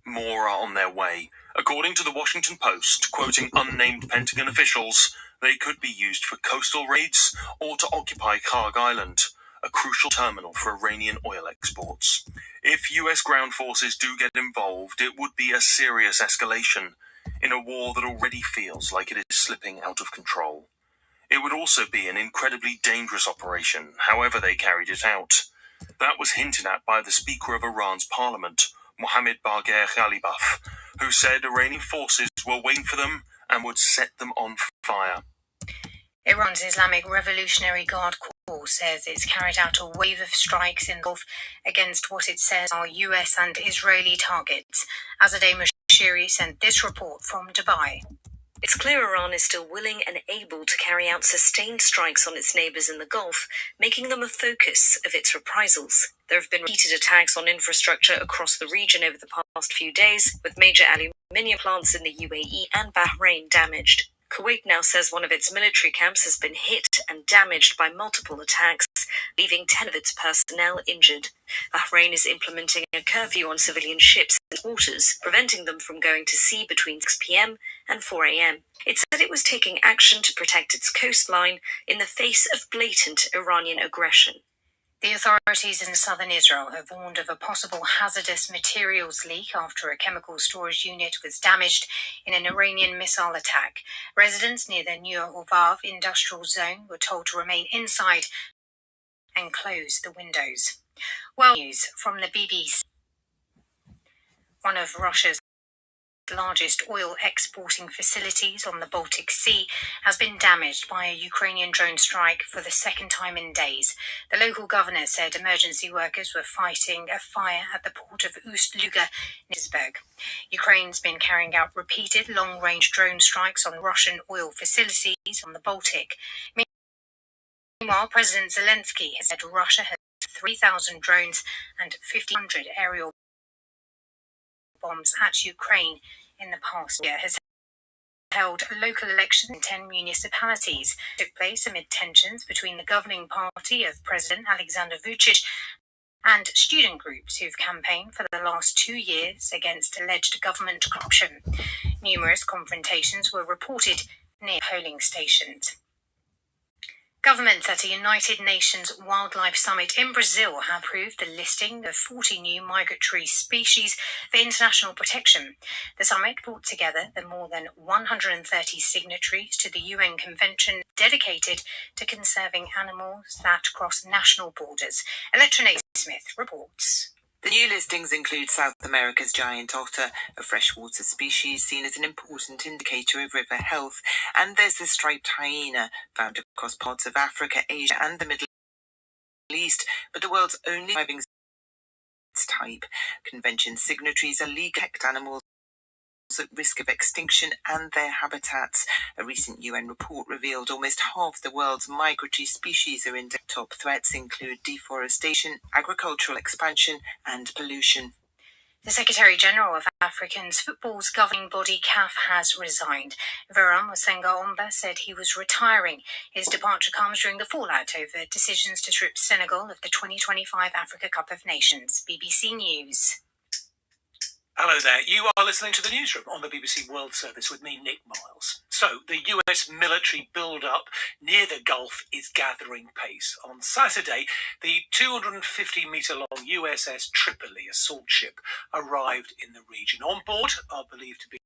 More are on their way. According to the Washington Post, quoting unnamed Pentagon officials, they could be used for coastal raids or to occupy Kharg Island, a crucial terminal for Iranian oil exports. If US ground forces do get involved, it would be a serious escalation in a war that already feels like it is slipping out of control. It would also be an incredibly dangerous operation, however they carried it out. That was hinted at by the Speaker of Iran's parliament, Mohammad Bagher Ghalibaf, who said Iranian forces were waiting for them and would set them on fire. Iran's Islamic Revolutionary Guard Corps says it's carried out a wave of strikes in the Gulf against what it says are US and Israeli targets. Azadeh Moshiri sent this report from Dubai. It's clear Iran is still willing and able to carry out sustained strikes on its neighbors in the Gulf, making them a focus of its reprisals. There have been repeated attacks on infrastructure across the region over the past few days, with major aluminium plants in the UAE and Bahrain damaged. Kuwait now says one of its military camps has been hit and damaged by multiple attacks, leaving 10 of its personnel injured. Bahrain is implementing a curfew on civilian ships and waters, preventing them from going to sea between 6 p.m. and 4 a.m. It said it was taking action to protect its coastline in the face of blatant Iranian aggression. The authorities in southern Israel have warned of a possible hazardous materials leak after a chemical storage unit was damaged in an Iranian missile attack. Residents near the Nir Hovav industrial zone were told to remain inside and close the windows. Well, news from the BBC. One of Russia's largest oil exporting facilities on the Baltic Sea has been damaged by a Ukrainian drone strike for the second time in days. The local governor said emergency workers were fighting a fire at the port of Ust-Luga, Nisberg. Ukraine's been carrying out repeated long-range drone strikes on Russian oil facilities on the Baltic. Meanwhile, President Zelensky has said Russia has 3,000 drones and 1,500 aerial bombs at Ukraine in the past year. Has held local elections in 10 municipalities. It took place amid tensions between the governing party of President Alexander Vucic and student groups who've campaigned for the last 2 years against alleged government corruption. Numerous confrontations were reported near polling stations. Governments at a United Nations Wildlife Summit in Brazil have approved the listing of 40 new migratory species for international protection. The summit brought together the more than 130 signatories to the UN Convention dedicated to conserving animals that cross national borders. Electra Smith reports. The new listings include South America's giant otter, a freshwater species seen as an important indicator of river health, and there's the striped hyena, found across parts of Africa, Asia, and the Middle East, but the world's only surviving type. Convention signatories are legal protect animals at risk of extinction and their habitats. A recent UN report revealed almost half the world's migratory species are in danger. Top threats include deforestation, agricultural expansion, and pollution. The Secretary-General of African football's governing body, CAF, has resigned. Veron Mosenga-Omba said he was retiring. His departure comes during the fallout over decisions to strip Senegal of the 2025 Africa Cup of Nations. BBC News. Hello there, you are listening to the newsroom on the BBC World Service with me, Nick Miles. So, the US military build-up near the Gulf is gathering pace. On Saturday, the 250-metre-long USS Tripoli assault ship arrived in the region. On board are believed to be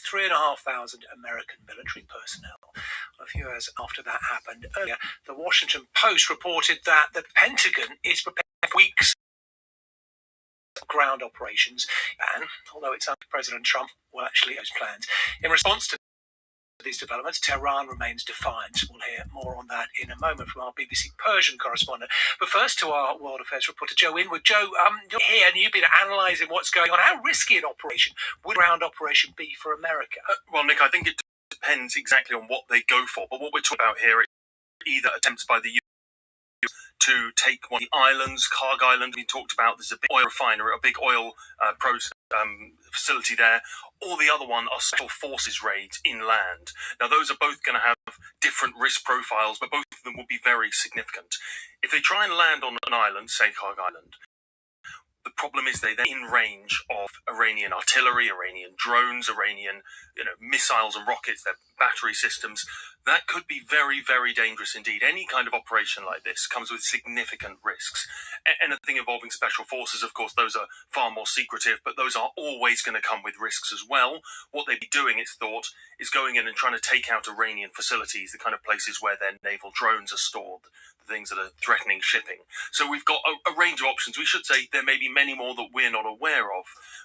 3,500 American military personnel. A few hours after that happened earlier, the Washington Post reported that the Pentagon is preparing for weeks ground operations, and although it's up to President Trump will actually those plans. In response to these developments, Tehran remains defiant. We'll hear more on that in a moment from our BBC Persian correspondent. But first to our World Affairs reporter, Joe Inwood. Joe, you're here and you've been analysing what's going on. How risky an operation would a ground operation be for America? Well, Nick, I think it depends exactly on what they go for. But what we're talking about here is either attempts by the to take one of the islands, Kharg Island, we talked about, there's a big oil refinery, a big oil facility there, or the other one are special forces raids inland. Now, those are both going to have different risk profiles, but both of them will be very significant. If they try and land on an island, say Kharg Island, The problem is they're in range of Iranian artillery, Iranian drones, Iranian missiles and rockets, their battery systems. That could be very, very dangerous indeed. Any kind of operation like this comes with significant risks. Anything involving special forces, of course, those are far more secretive, but those are always going to come with risks as well. What they'd be doing, it's thought, is going in and trying to take out Iranian facilities, the kind of places where their naval drones are stored, the things that are threatening shipping. So we've got a range of options. We should say there may be many more that we're not aware of,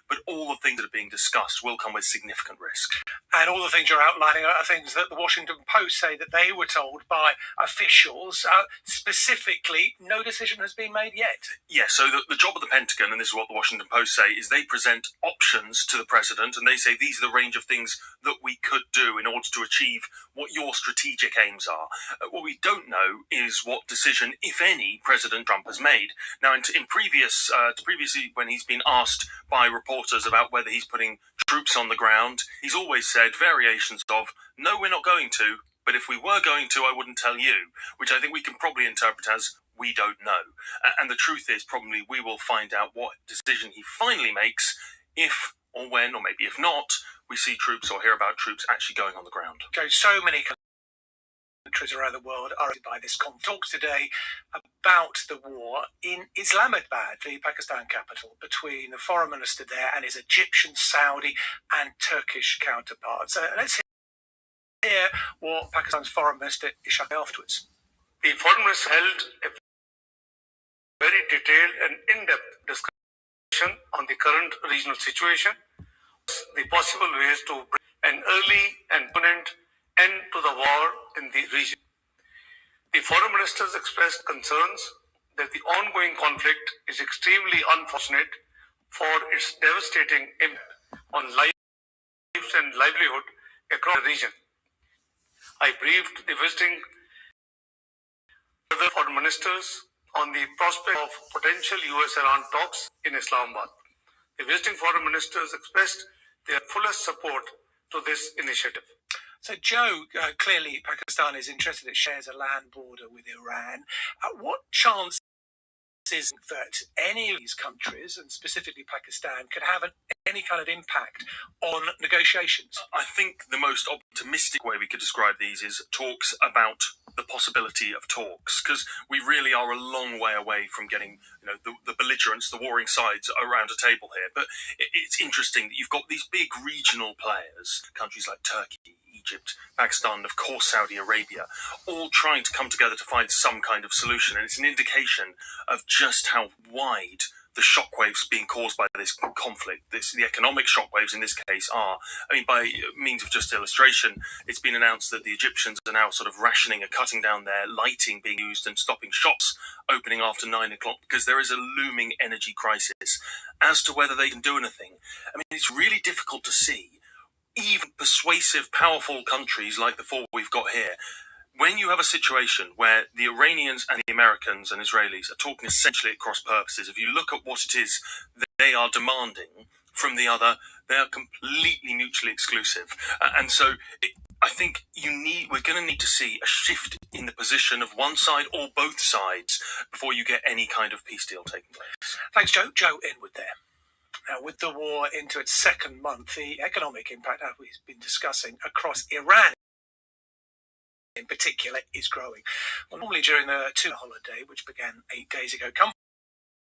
but all the things that are being discussed will come with significant risk. And all the things you're outlining are things that the Washington Post say that they were told by officials. Specifically, no decision has been made yet. Yeah, so the job of the Pentagon, and this is what the Washington Post say, is they present options to the president, and they say these are the range of things that we could do in order to achieve what your strategic aims are. What we don't know is what decision, if any, President Trump has made. Now, previously, when he's been asked by reporters about whether he's putting troops on the ground, he's always said variations of, no, we're not going to, but if we were going to, I wouldn't tell you, which I think we can probably interpret as, we don't know. And the truth is, probably we will find out what decision he finally makes if or when, or maybe if not, we see troops or hear about troops actually going on the ground. Okay, so many countries around the world are affected by this conflict. Talk today about the war in Islamabad, the Pakistan capital, between the foreign minister there and his Egyptian, Saudi and Turkish counterparts. Let's hear what Pakistan's foreign minister Ishaq afterwards. The foreign minister held a very detailed and in-depth discussion on the current regional situation, the possible ways to bring an early and permanent end to the war in the region. The foreign ministers expressed concerns that the ongoing conflict is extremely unfortunate for its devastating impact on lives and livelihood across the region. I briefed the visiting other foreign ministers on the prospect of potential US-Iran talks in Islamabad. The visiting foreign ministers expressed their fullest support to this initiative. So, Joe, clearly Pakistan is interested. It shares a land border with Iran. What chance is that any of these countries, and specifically Pakistan, could have any kind of impact on negotiations? I think the most optimistic way we could describe these is talks about the possibility of talks, because we really are a long way away from getting the belligerents, the warring sides around a table here. But it's interesting that you've got these big regional players, countries like Turkey, Egypt, Pakistan, and of course Saudi Arabia, all trying to come together to find some kind of solution. And it's an indication of just how wide the shockwaves being caused by this conflict, the economic shockwaves in this case are. I mean, by means of just illustration, it's been announced that the Egyptians are now sort of rationing and cutting down their lighting being used and stopping shops opening after 9 o'clock because there is a looming energy crisis. As to whether they can do anything, I mean, it's really difficult to see. Even persuasive, powerful countries like the four we've got here, when you have a situation where the Iranians and the Americans and Israelis are talking essentially at cross purposes, if you look at what it is that they are demanding from the other, they are completely mutually exclusive. And so I think we're going to need to see a shift in the position of one side or both sides before you get any kind of peace deal taking place. Thanks, Joe. Joe Inwood there. Now, with the war into its second month, the economic impact, as we've been discussing, across Iran in particular is growing. Well, normally during the tuna holiday, which began 8 days ago,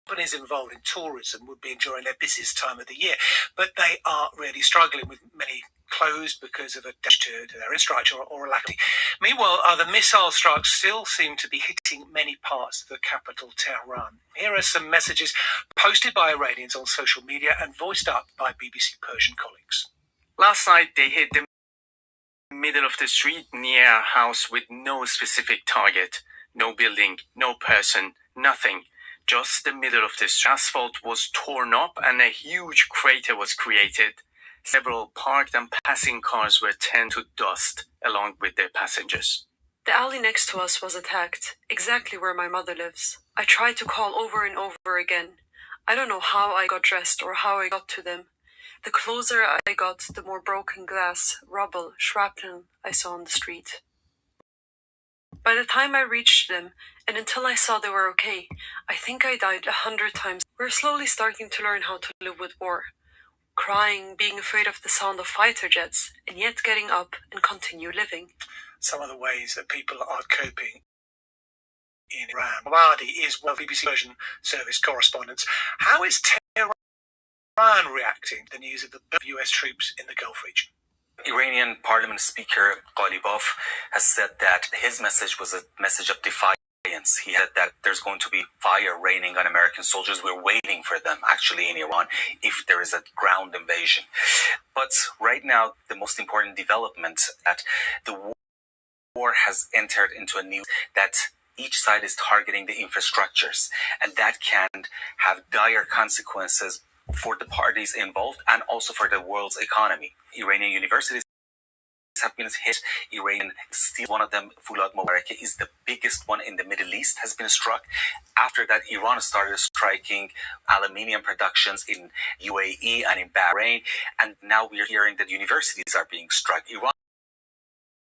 companies involved in tourism would be enjoying their busiest time of the year, but they are really struggling with many closed because of a dash to their infrastructure or a lack of. Meanwhile, the missile strikes still seem to be hitting many parts of the capital, Tehran. Here are some messages posted by Iranians on social media and voiced up by BBC Persian colleagues. Last night, they hit the middle of the street near a house with no specific target, no building, no person, nothing. Just the middle of the street. Asphalt was torn up and a huge crater was created. Several parked and passing cars were turned to dust along with their passengers. The alley next to us was attacked, exactly where my mother lives. I tried to call over and over again. I don't know how I got dressed or how I got to them. The closer I got, the more broken glass, rubble, shrapnel I saw on the street. By the time I reached them, And until I saw they were okay, I think I died 100 times. We're slowly starting to learn how to live with war. Crying, being afraid of the sound of fighter jets, and yet getting up and continue living. Some of the ways that people are coping in Iran. Mawadi is one of BBC Persian service correspondents. How is Tehran reacting to the news of the US troops in the Gulf region? Iranian Parliament Speaker Ghalibaf has said that his message was a message of defiance. He said that there's going to be fire raining on American soldiers. We're waiting for them, actually, in Iran, if there is a ground invasion. But right now, the most important development that the war has entered into a new that each side is targeting the infrastructures, and that can have dire consequences for the parties involved and also for the world's economy. Iranian universities have been hit. Iranian steel, one of them, Fulad Mubarak, is the biggest one in the Middle East, has been struck. After that, Iran started striking aluminium productions in UAE and in Bahrain, and now we are hearing that universities are being struck. Iran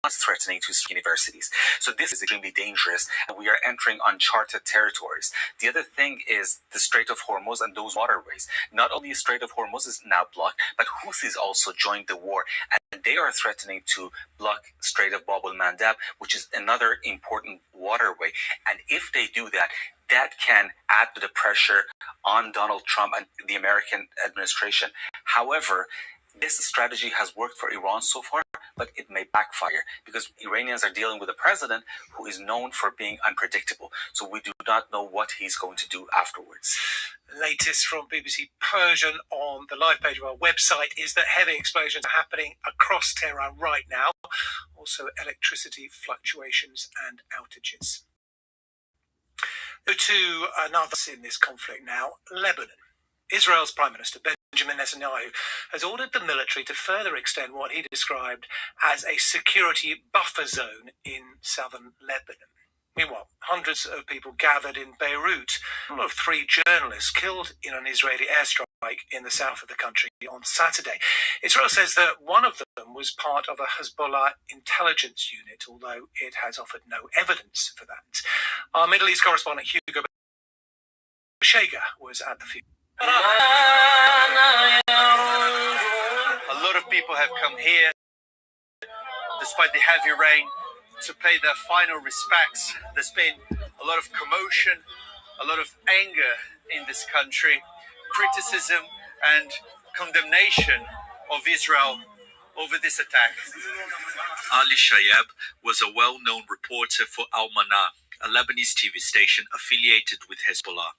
is threatening to universities. So this is extremely dangerous, and we are entering uncharted territories. The other thing is the Strait of Hormuz and those waterways. Not only the Strait of Hormuz is now blocked, but Houthis also joined the war, and they are threatening to block Strait of Bab el-Mandeb, which is another important waterway. And if they do that, that can add to the pressure on Donald Trump and the American administration. However, this strategy has worked for Iran so far, but it may backfire because Iranians are dealing with a president who is known for being unpredictable. So we do not know what he's going to do afterwards. Latest from BBC Persian on the live page of our website is that heavy explosions are happening across Tehran right now. Also electricity fluctuations and outages. Go to another in this conflict now, Lebanon. Israel's Prime Minister Benjamin Netanyahu has ordered the military to further extend what he described as a security buffer zone in southern Lebanon. Meanwhile, hundreds of people gathered in Beirut, of 3 journalists killed in an Israeli airstrike in the south of the country on Saturday. Israel says that one of them was part of a Hezbollah intelligence unit, although it has offered no evidence for that. Our Middle East correspondent Hugo Bashega was at the funeral. A lot of people have come here, despite the heavy rain, to pay their final respects. There's been a lot of commotion, a lot of anger in this country, criticism and condemnation of Israel over this attack. Ali Shayab was a well-known reporter for Al-Mana, a Lebanese TV station affiliated with Hezbollah.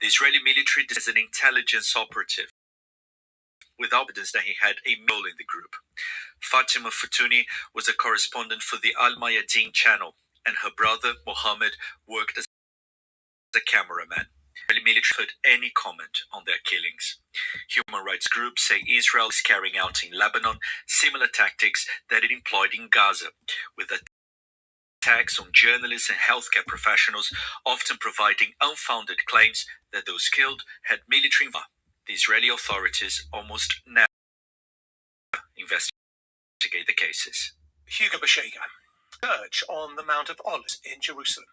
The Israeli military is an intelligence operative with evidence that he had a role in the group. Fatima Fatuni was a correspondent for the Al Mayadeen channel, and her brother Mohammed worked as a cameraman. The Israeli military heard any comment on their killings. Human rights groups say Israel is carrying out in Lebanon similar tactics that it employed in Gaza, with attacks on journalists and healthcare professionals, often providing unfounded claims that those killed had military involvement. The Israeli authorities almost never investigate the cases. Hugo Bashega. Church on the Mount of Olives in Jerusalem.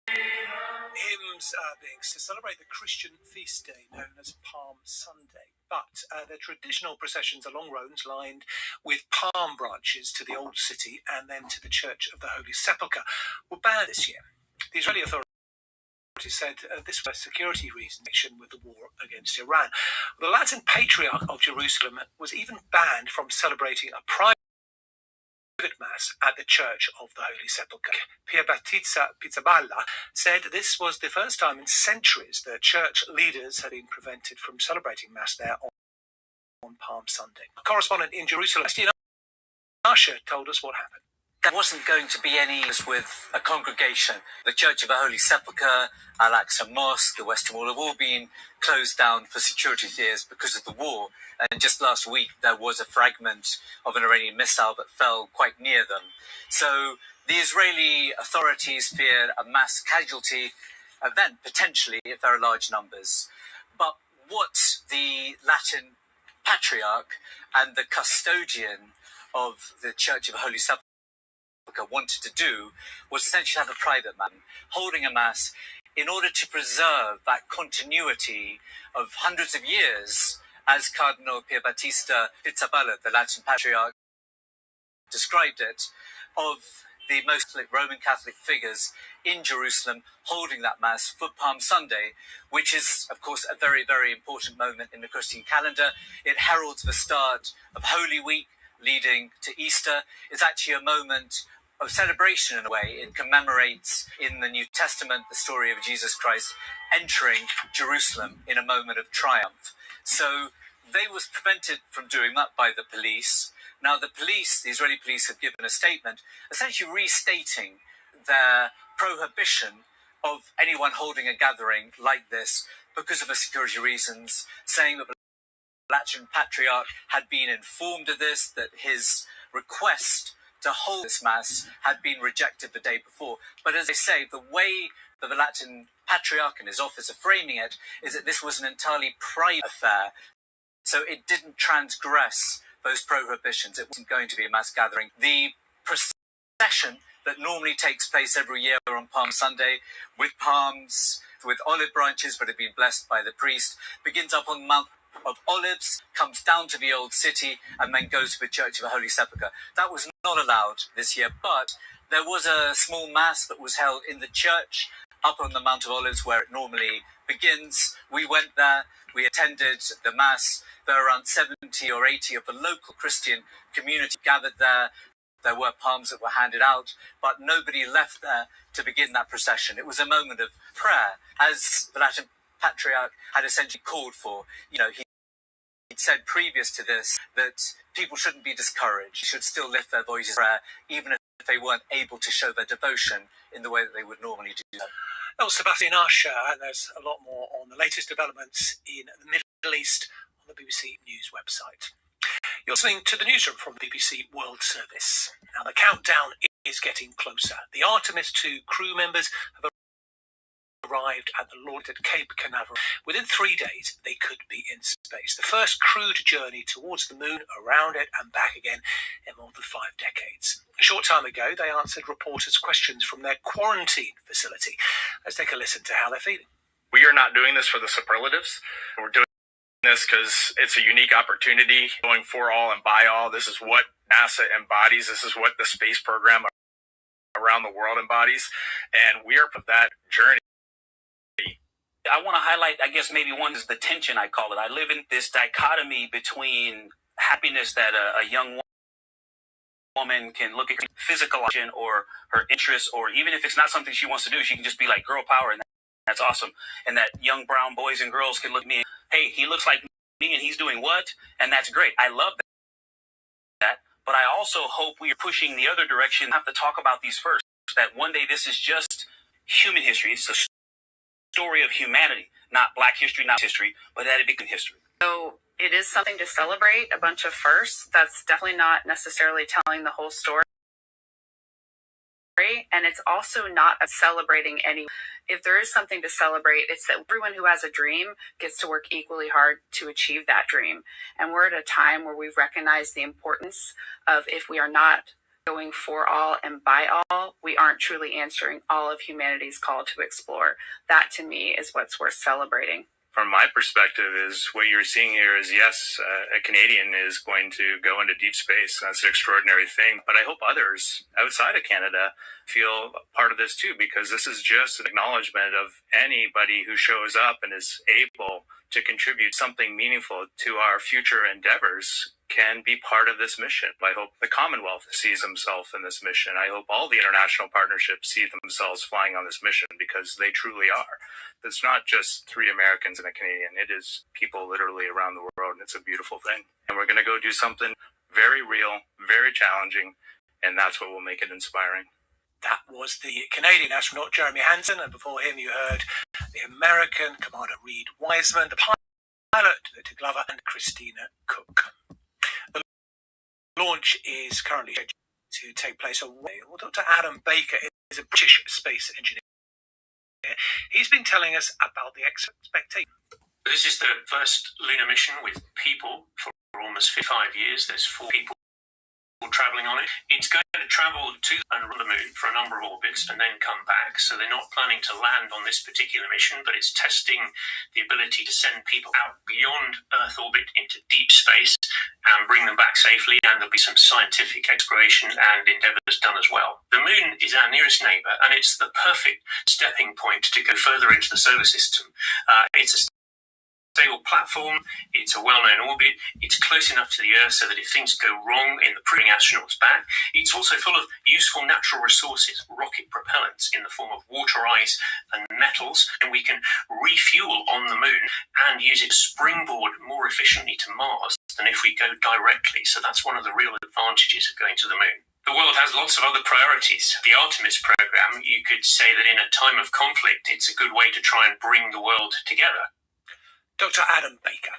Hymns are being to celebrate the Christian feast day known as Palm Sunday. But the traditional processions along roads lined with palm branches to the Old City and then to the Church of the Holy Sepulchre were banned this year. The Israeli authorities said this was a security reason in connection with the war against Iran. The Latin Patriarch of Jerusalem was even banned from celebrating a private Mass at the Church of the Holy Sepulchre. Pier Battista Pizzaballa said this was the first time in centuries that church leaders had been prevented from celebrating Mass there on Palm Sunday. A correspondent in Jerusalem, Christian Usher, told us what happened. There wasn't going to be any with a congregation. The Church of the Holy Sepulchre, Al-Aqsa Mosque, the Western Wall have all been closed down for security fears because of the war. And just last week, there was a fragment of an Iranian missile that fell quite near them. So the Israeli authorities fear a mass casualty event, potentially, if there are large numbers. But what the Latin patriarch and the custodian of the Church of Holy Sepulchre wanted to do was essentially have a private man holding a mass in order to preserve that continuity of hundreds of years, as Cardinal Pierbattista Pizzaballa, the Latin Patriarch, described it, of the most Roman Catholic figures in Jerusalem holding that Mass for Palm Sunday, which is, of course, a very, very important moment in the Christian calendar. It heralds the start of Holy Week leading to Easter. It's actually a moment of celebration in a way. It commemorates in the New Testament the story of Jesus Christ entering Jerusalem in a moment of triumph. So they was prevented from doing that by the police. Now the police, the Israeli police, have given a statement essentially restating their prohibition of anyone holding a gathering like this because of security reasons, saying that the Latin Patriarch had been informed of this, that his request to hold this Mass had been rejected the day before. But as I say, the way that the Latin Patriarch and his office are framing it is that this was an entirely private affair. So it didn't transgress those prohibitions. It wasn't going to be a mass gathering. The procession that normally takes place every year on Palm Sunday, with palms, with olive branches that have been blessed by the priest, begins up on the Mount of Olives, comes down to the Old City, and then goes to the Church of the Holy Sepulchre. That was not allowed this year, but there was a small mass that was held in the church up on the Mount of Olives where it normally begins. We went there, we attended the Mass. There were around 70 or 80 of the local Christian community gathered there. There were palms that were handed out, but nobody left there to begin that procession. It was a moment of prayer, as the Latin Patriarch had essentially called for. You know, he'd said previous to this that people shouldn't be discouraged. They should still lift their voices in prayer, even if they weren't able to show their devotion in the way that they would normally do. Well, Sebastian Usher, and there's a lot more on the latest developments in the Middle East on the BBC News website. You're listening to the newsroom from the BBC World Service. Now, the countdown is getting closer. The Artemis II crew members have arrived at the launch at Cape Canaveral. Within 3 days, they could be in space. The first crewed journey towards the moon, around it, and back again in more than 5 decades. A short time ago, they answered reporters' questions from their quarantine facility. Let's take a listen to how they're feeling. We are not doing this for the superlatives. We're doing this because it's a unique opportunity, going for all and by all. This is what NASA embodies. This is what the space program around the world embodies. And we are of that journey. I want to highlight, I guess maybe one is the tension, I call it. I live in this dichotomy between happiness that a young woman can look at physical option or her interests, or even if it's not something she wants to do, she can just be like girl power, and that's awesome. And that young brown boys and girls can look at me and, hey, he looks like me and he's doing what? And that's great. I love that. But I also hope we are pushing the other direction. I have to talk about these first, that one day this is just human history. It's a story of humanity, not black history, not history, but that it became history. So it is something to celebrate, a bunch of firsts. That's definitely not necessarily telling the whole story. And it's also not celebrating any. If there is something to celebrate, it's that everyone who has a dream gets to work equally hard to achieve that dream. And we're at a time where we've recognized the importance of, if we are not going for all and by all, we aren't truly answering all of humanity's call to explore. That, to me, is what's worth celebrating. From my perspective, is what you're seeing here is, yes, a Canadian is going to go into deep space. That's an extraordinary thing. But I hope others outside of Canada feel part of this too, because this is just an acknowledgement of anybody who shows up and is able to contribute something meaningful to our future endeavors can be part of this mission. I hope the Commonwealth sees himself in this mission. I hope all the international partnerships see themselves flying on this mission, because they truly are. It's not just 3 Americans and a Canadian. It is people literally around the world, and it's a beautiful thing. And we're going to go do something very real, very challenging, and that's what will make it inspiring. That was the Canadian astronaut Jeremy Hansen, and before him you heard the American Commander Reed Wiseman, the pilot Victor Glover, and Christina Cook. The launch is currently scheduled to take place away. Well, Dr. Adam Baker is a British space engineer. He's been telling us about the expectation. This is the first lunar mission with people for almost 55 years. There's 4 people traveling on it. It's going to travel to and around the moon for a number of orbits and then come back. So they're not planning to land on this particular mission, but it's testing the ability to send people out beyond Earth orbit into deep space and bring them back safely. And there'll be some scientific exploration and endeavors done as well. The moon is our nearest neighbor, and it's the perfect stepping point to go further into the solar system. It's a stable platform, it's a well-known orbit, it's close enough to the Earth so that if things go wrong in the bringing astronauts back, it's also full of useful natural resources, rocket propellants in the form of water ice and metals, and we can refuel on the moon and use it to springboard more efficiently to Mars than if we go directly. So that's one of the real advantages of going to the moon. The world has lots of other priorities. The Artemis program, you could say that in a time of conflict, it's a good way to try and bring the world together. Dr. Adam Baker.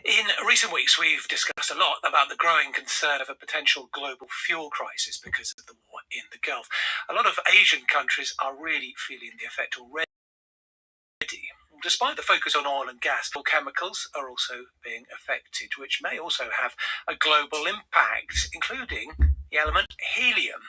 In recent weeks, we've discussed a lot about the growing concern of a potential global fuel crisis because of the war in the Gulf. A lot of Asian countries are really feeling the effect already. Despite the focus on oil and gas, chemicals are also being affected, which may also have a global impact, including the element helium.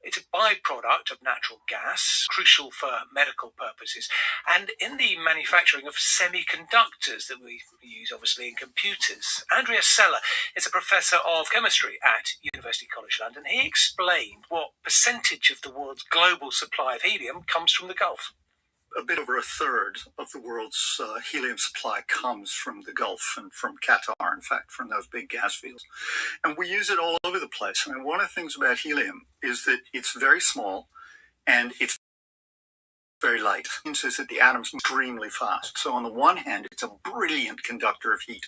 It's a byproduct of natural gas, crucial for medical purposes, and in the manufacturing of semiconductors that we use, obviously, in computers. Andrea Sella is a professor of chemistry at University College London. He explained what percentage of the world's global supply of helium comes from the Gulf. A bit over a third of the world's helium supply comes from the Gulf and from Qatar, in fact, from those big gas fields. And we use it all over the place. I mean, one of the things about helium is that it's very small and it's very light. It means that the atoms move extremely fast. So on the one hand, it's a brilliant conductor of heat.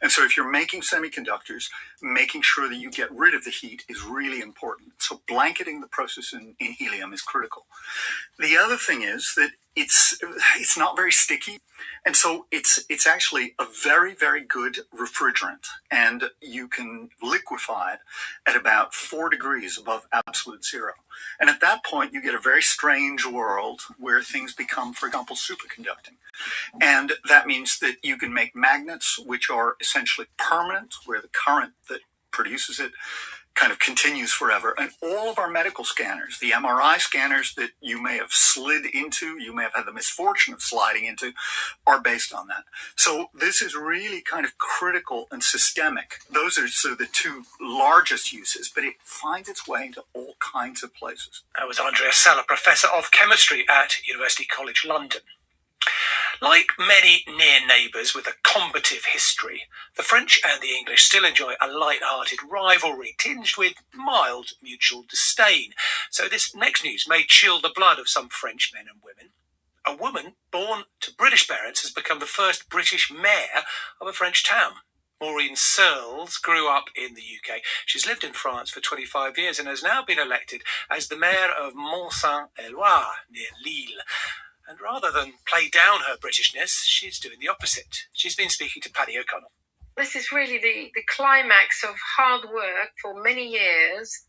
And so if you're making semiconductors, making sure that you get rid of the heat is really important. So blanketing the process in helium is critical. The other thing is that it's not very sticky, and so it's actually a very, very good refrigerant, and you can liquefy it at about 4 degrees above absolute zero. And at that point, you get a very strange world where things become, for example, superconducting. And that means that you can make magnets which are essentially permanent, where the current that produces it kind of continues forever. And all of our medical scanners, the MRI scanners that you may have slid into, you may have had the misfortune of sliding into, are based on that. So this is really kind of critical and systemic. Those are sort of the 2 largest uses, but it finds its way into all kinds of places. That was Andrea Sella, professor of chemistry at University College London. Like many near neighbours with a combative history, the French and the English still enjoy a light-hearted rivalry tinged with mild mutual disdain. So this next news may chill the blood of some French men and women. A woman born to British parents has become the first British mayor of a French town. Maureen Searles grew up in the UK. She's lived in France for 25 years and has now been elected as the mayor of Mont-Saint-Éloi, near Lille. And rather than play down her Britishness, she's doing the opposite. She's been speaking to Paddy O'Connell. This is really the climax of hard work for many years.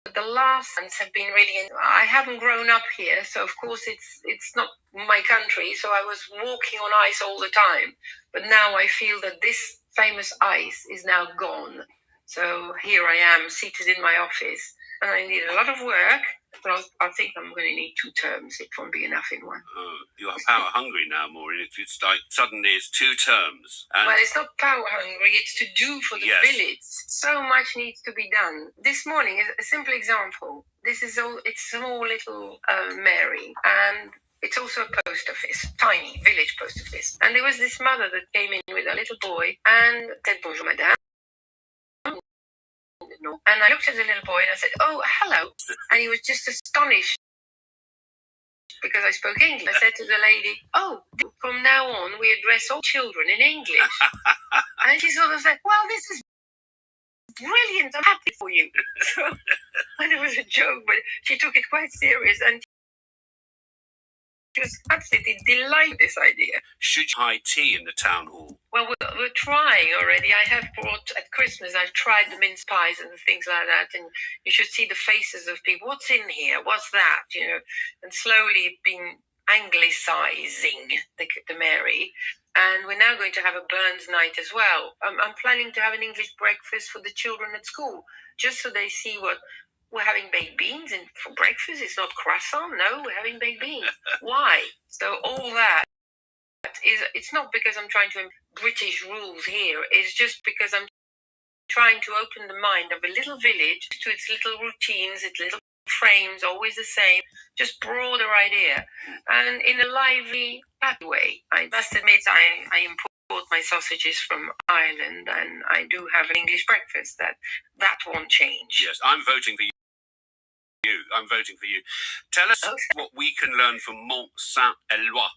But the last ones have been really... I haven't grown up here, so of course it's not my country, so I was walking on ice all the time. But now I feel that this famous ice is now gone. So here I am, seated in my office, and I need a lot of work. But I think I'm going to need 2 terms. It won't be enough in one. You are power hungry now, Maureen. It's like suddenly it's 2 terms. And well, it's not power hungry. It's to do for the village. So much needs to be done. This morning, a simple example. This is all. It's small little Mary, and it's also a post office, tiny village post office. And there was this mother that came in with a little boy and said, "Bonjour, madame." And I looked at the little boy and I said, "Oh, hello." And he was just astonished because I spoke English. I said to the lady, "Oh, from now on, we address all children in English." And she sort of said, "Well, this is brilliant. I'm happy for you." And it was a joke, but she took it quite serious. And she was absolutely delighted this idea. Should you high tea in the town hall? Well, we're trying already. I have brought, at Christmas, I've tried the mince pies and things like that, and you should see the faces of people. What's in here? What's that? You know, and slowly it's been Anglicizing the Mary. And we're now going to have a Burns night as well. I'm planning to have an English breakfast for the children at school, just so they see what we're having baked beans and for breakfast. It's not croissant. No, we're having baked beans. Why? So all that is, it's not because I'm trying to British rules here. It's just because I'm trying to open the mind of a little village to its little routines, its little frames, always the same, just broader idea, and in a lively, happy way. I must admit, I import my sausages from Ireland, and I do have an English breakfast. That won't change. Yes, I'm voting for you. I'm voting for you. Tell us what we can learn from Mont Saint-Éloi.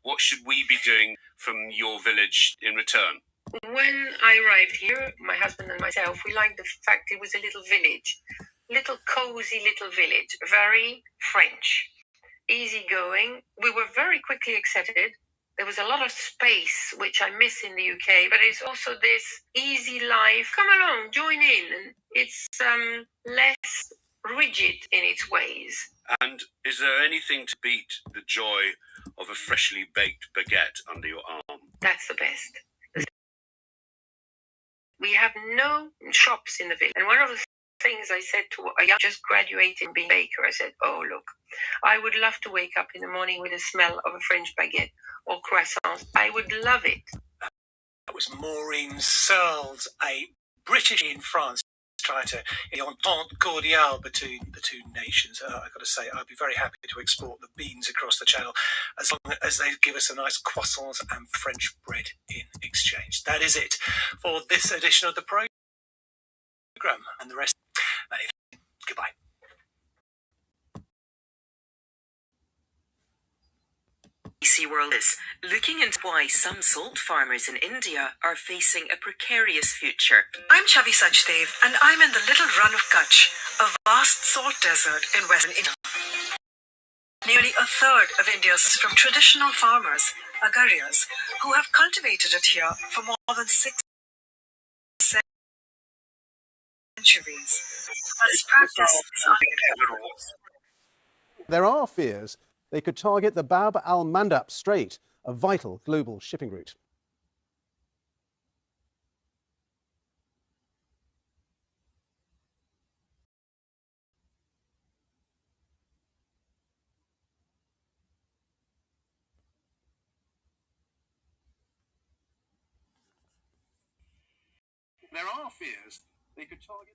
What should we be doing from your village in return? When I arrived here, my husband and myself, we liked the fact it was a little village, little cozy little village, very French, easygoing. We were very quickly accepted. There was a lot of space, which I miss in the UK, but it's also this easy life. Come along, join in. And it's less rigid in its ways. And is there anything to beat the joy of a freshly baked baguette under your arm? That's the best. We have no shops in the village. And one of the things I said to a young just graduated being baker, I said, oh, look, I would love to wake up in the morning with the smell of a French baguette or croissants. I would love it. That was Maureen Searles, a British in France, trying to the entente cordiale between the two nations. I've got to say, I'd be very happy to export the beans across the channel as long as they give us a nice croissants and French bread in exchange. That is it for this edition of the program, and the rest. Goodbye. BBC World is looking into why some salt farmers in India are facing a precarious future. I'm Chavi Sachdev, and I'm in the little run of Kutch, a vast salt desert in western India. Nearly a third of India's from traditional farmers, Agarias, who have cultivated it here for more than 6 centuries. But its practice is unacceptable. There are fears they could target the Bab al-Mandab Strait, a vital global shipping route. There are fears they could target.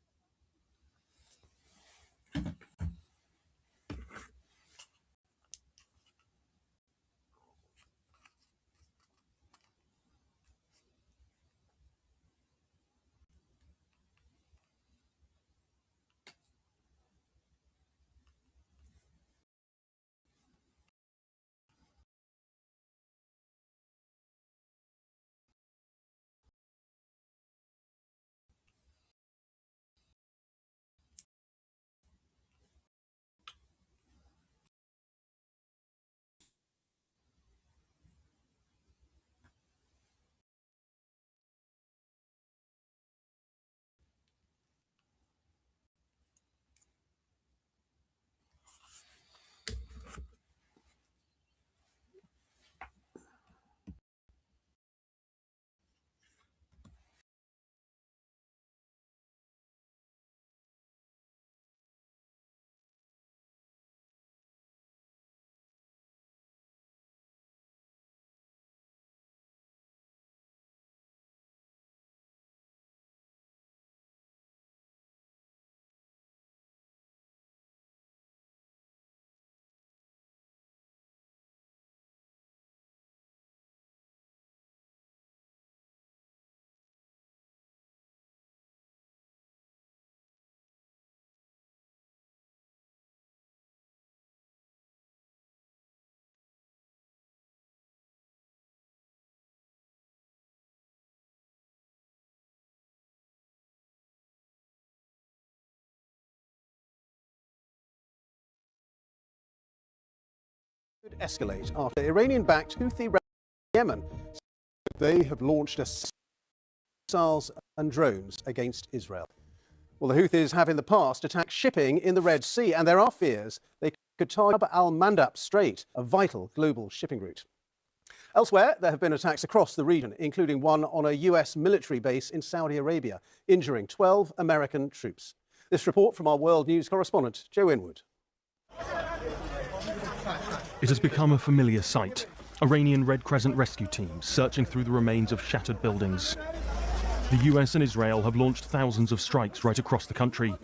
Could escalate after Iranian-backed Houthi Yemen. They have launched missiles and drones against Israel. Well, the Houthis have in the past attacked shipping in the Red Sea, and there are fears they could target Bab al-Mandab Strait, a vital global shipping route. Elsewhere, there have been attacks across the region, including one on a US military base in Saudi Arabia, injuring 12 American troops. This report from our World News correspondent, Joe Inwood. It has become a familiar sight. Iranian Red Crescent rescue teams searching through the remains of shattered buildings. The US and Israel have launched thousands of strikes right across the country.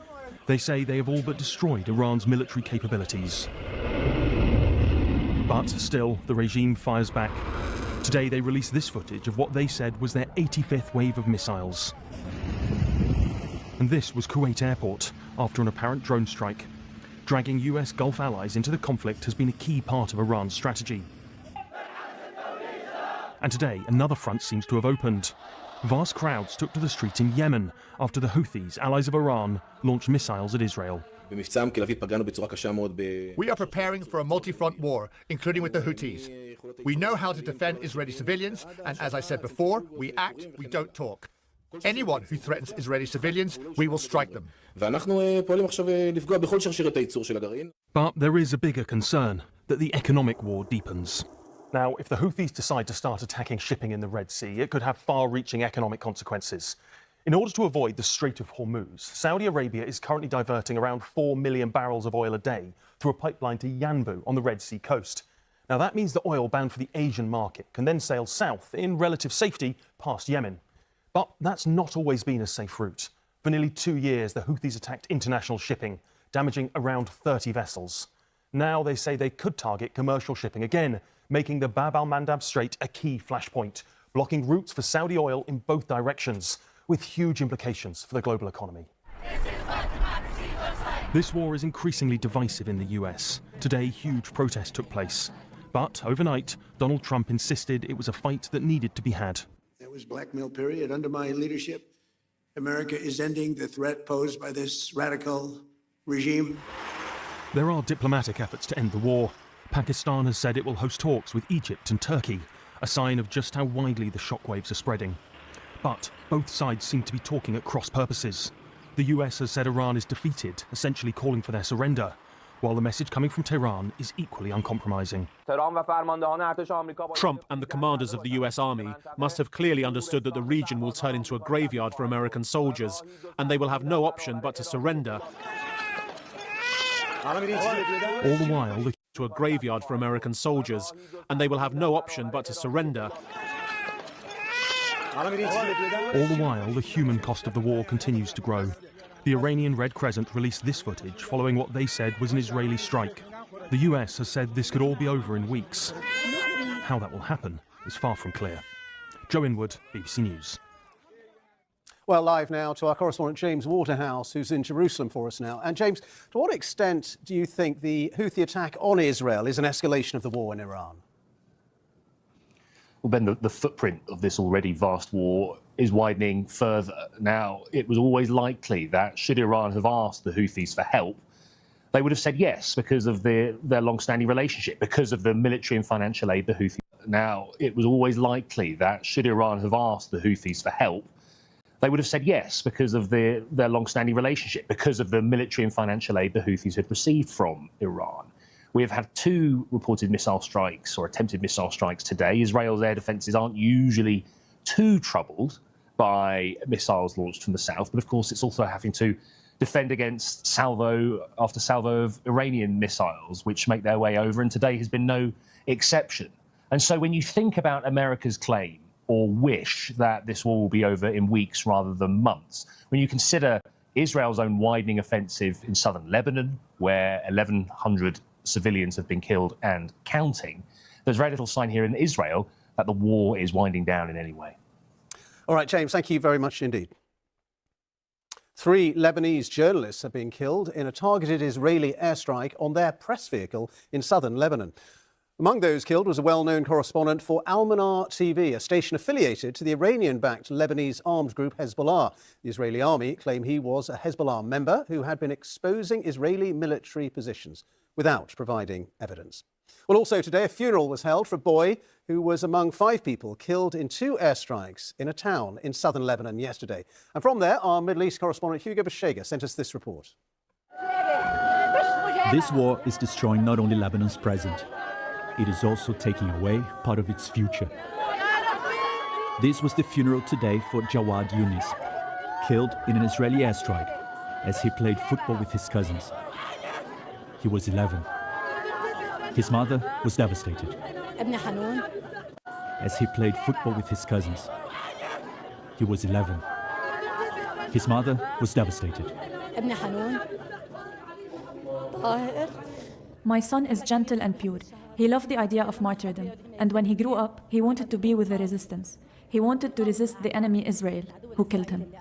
They say they have all but destroyed Iran's military capabilities. But still, the regime fires back. Today they released this footage of what they said was their 85th wave of missiles. And this was Kuwait Airport, after an apparent drone strike. Dragging US Gulf allies into the conflict has been a key part of Iran's strategy. And today, another front seems to have opened. Vast crowds took to the street in Yemen after the Houthis, allies of Iran, launched missiles at Israel. We are preparing for a multi-front war, including with the Houthis. We know how to defend Israeli civilians, and as I said before, we act, we don't talk. Anyone who threatens Israeli civilians, we will strike them. But there is a bigger concern, that the economic war deepens. Now, if the Houthis decide to start attacking shipping in the Red Sea, it could have far-reaching economic consequences. In order to avoid the Strait of Hormuz, Saudi Arabia is currently diverting around 4 million barrels of oil a day through a pipeline to Yanbu on the Red Sea coast. Now, that means the oil bound for the Asian market can then sail south in relative safety past Yemen. But that's not always been a safe route. For nearly 2 years, the Houthis attacked international shipping, damaging around 30 vessels. Now they say they could target commercial shipping again, making the Bab al-Mandab Strait a key flashpoint, blocking routes for Saudi oil in both directions, with huge implications for the global economy. This war is increasingly divisive in the US. Today, huge protests took place. But overnight, Donald Trump insisted it was a fight that needed to be had. There was blackmail, period. Under my leadership, America is ending the threat posed by this radical regime. There are diplomatic efforts to end the war. Pakistan has said it will host talks with Egypt and Turkey, a sign of just how widely the shockwaves are spreading. But both sides seem to be talking at cross purposes. The US has said Iran is defeated, essentially calling for their surrender, while the message coming from Tehran is equally uncompromising. Trump and the commanders of the US Army must have clearly understood that the region will turn into a graveyard for American soldiers, and they will have no option but to surrender. All the while, to a graveyard for American soldiers, and they will have no option but to surrender. All the while, the human cost of the war continues to grow. The Iranian Red Crescent released this footage following what they said was an Israeli strike. The US has said this could all be over in weeks. How that will happen is far from clear. Joe Inwood, BBC News. Well, live now to our correspondent James Waterhouse, who's in Jerusalem for us now. And James, to what extent do you think the Houthi attack on Israel is an escalation of the war in Iran? Well, Ben, the footprint of this already vast war is widening further. Now, it was always likely that should Iran have asked the Houthis for help, they would have said yes because of their long-standing relationship, because of the military and financial aid the Houthis. Now, it was always likely that should Iran have asked the Houthis for help, they would have said yes because of their long-standing relationship, because of the military and financial aid the Houthis had received from Iran. We have had 2 reported missile strikes or attempted missile strikes today. Israel's air defences aren't usually too troubled by missiles launched from the south, but of course it's also having to defend against salvo after salvo of Iranian missiles, which make their way over, and today has been no exception. And so when you think about America's claim or wish that this war will be over in weeks rather than months, when you consider Israel's own widening offensive in southern Lebanon, where 1,100 civilians have been killed and counting, there's very little sign here in Israel that the war is winding down in any way. All right, James, thank you very much indeed. 3 Lebanese journalists have been killed in a targeted Israeli airstrike on their press vehicle in southern Lebanon. Among those killed was a well-known correspondent for Al-Manar TV, a station affiliated to the Iranian-backed Lebanese armed group Hezbollah. The Israeli army claim he was a Hezbollah member who had been exposing Israeli military positions without providing evidence. Well, also today, a funeral was held for a boy who was among 5 people killed in 2 airstrikes in a town in southern Lebanon yesterday. And from there, our Middle East correspondent Hugo Bashega sent us this report. This war is destroying not only Lebanon's present. it is also taking away part of its future. This was the funeral today for Jawad Yunis, killed in an Israeli airstrike as he played football with his cousins. He was 11. His mother was devastated. As he played football with his cousins. He was 11. His mother was devastated. My son is gentle and pure. He loved the idea of martyrdom, and when he grew up, he wanted to be with the resistance. He wanted to resist the enemy Israel, who killed him.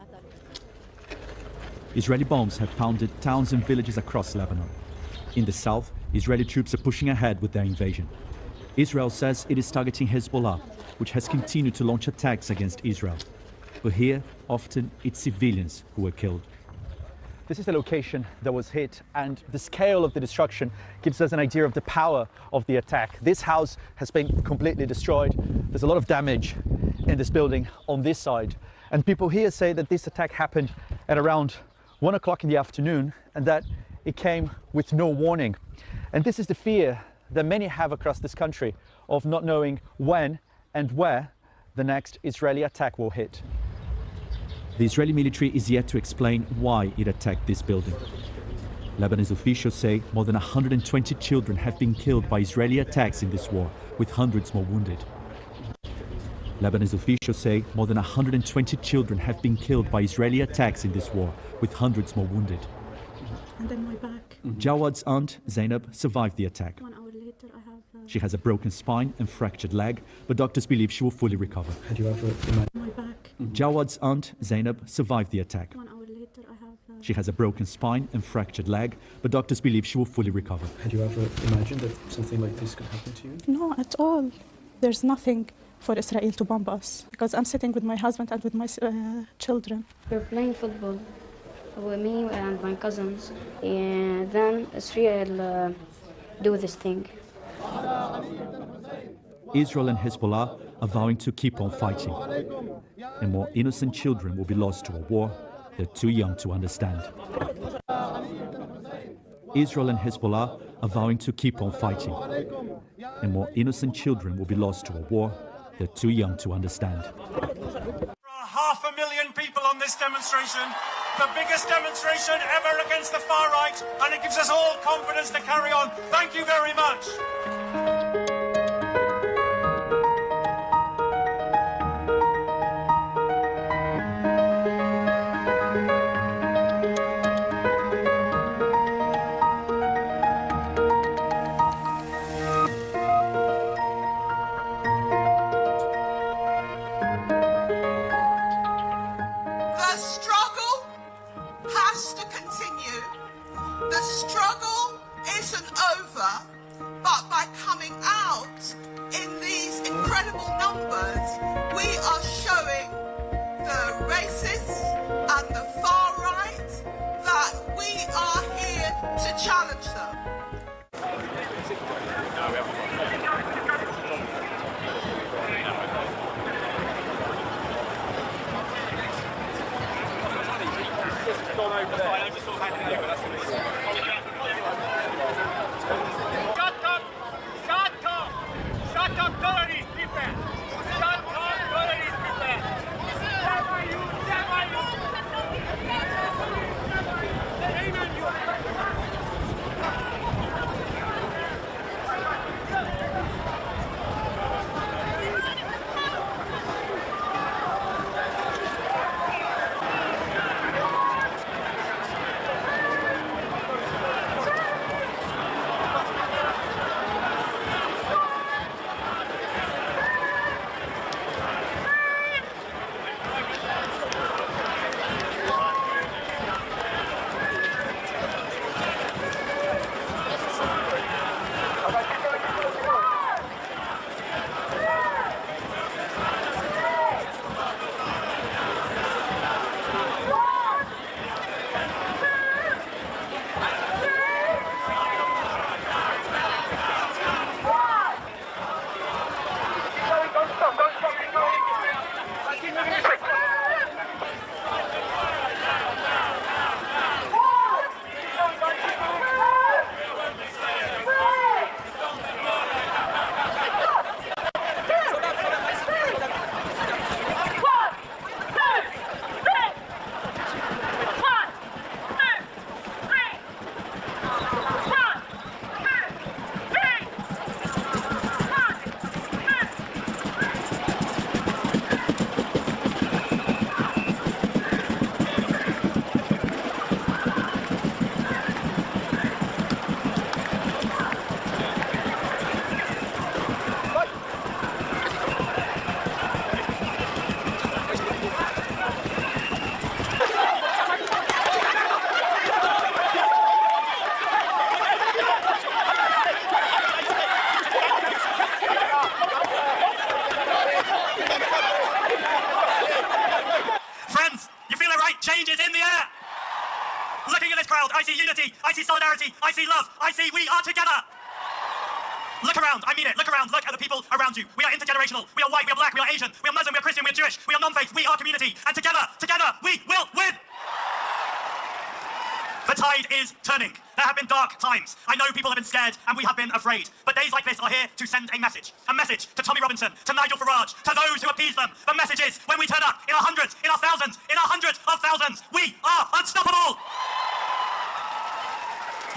Israeli bombs have pounded towns and villages across Lebanon. In the south, Israeli troops are pushing ahead with their invasion. Israel says it is targeting Hezbollah, which has continued to launch attacks against Israel. But here, often, it's civilians who were killed. This is the location that was hit, and the scale of the destruction gives us an idea of the power of the attack. This house has been completely destroyed. There's a lot of damage in this building on this side. And people here say that this attack happened at around 1 o'clock in the afternoon and that it came with no warning. And this is the fear that many have across this country of not knowing when and where the next Israeli attack will hit. The Israeli military is yet to explain why it attacked this building. Lebanese officials say more than 120 children have been killed by Israeli attacks in this war, with hundreds more wounded. Lebanese officials say more than 120 children have been killed by Israeli attacks in this war, with hundreds more wounded. And then my back. Jawad's aunt, Zainab, survived the attack. 1 hour later, I have She has a broken spine and fractured leg, but doctors believe she will fully recover. Had you ever imagined my back? Jawad's aunt, Zainab, survived the attack. 1 hour later, I have She has a broken spine and fractured leg, but doctors believe she will fully recover. Had you ever imagined that something like this could happen to you? No, at all. There's nothing for Israel to bomb us, because I'm sitting with my husband and with my children. We're playing football with me and my cousins, and then Israel do this thing. Israel and Hezbollah are vowing to keep on fighting, and more innocent children will be lost to a war they're too young to understand. Israel and Hezbollah are vowing to keep on fighting, and more innocent children will be lost to a war they're too young to understand. 500,000 people on this demonstration, the biggest demonstration ever against the far right, and it gives us all confidence to carry on. Thank you very much. I see unity. I see solidarity. I see love. I see we are together. Look around, I mean it, look around, look at the people around you. We are intergenerational, we are white, we are black, we are Asian, we are Muslim, we are Christian, we are Jewish, we are non-faith, we are community, and together, we will win! The tide is turning. There have been dark times. I know people have been scared and we have been afraid. But days like this are here to send a message. A message to Tommy Robinson, to Nigel Farage, to those who appease them. The message is, when we turn up, in our hundreds, in our thousands, in our hundreds of thousands, we are unstoppable!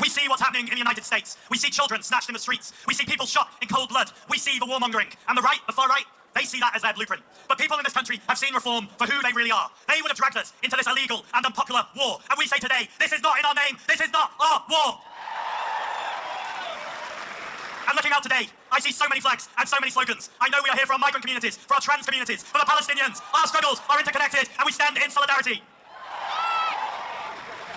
We see what's happening in the United States. We see children snatched in the streets. We see people shot in cold blood. We see the warmongering. And the right, the far right, they see that as their blueprint. But people in this country have seen reform for who they really are. They would have dragged us into this illegal and unpopular war. And we say today, this is not in our name. This is not our war. And looking out today, I see so many flags and so many slogans. I know we are here for our migrant communities, for our trans communities, for the Palestinians. Our struggles are interconnected and we stand in solidarity.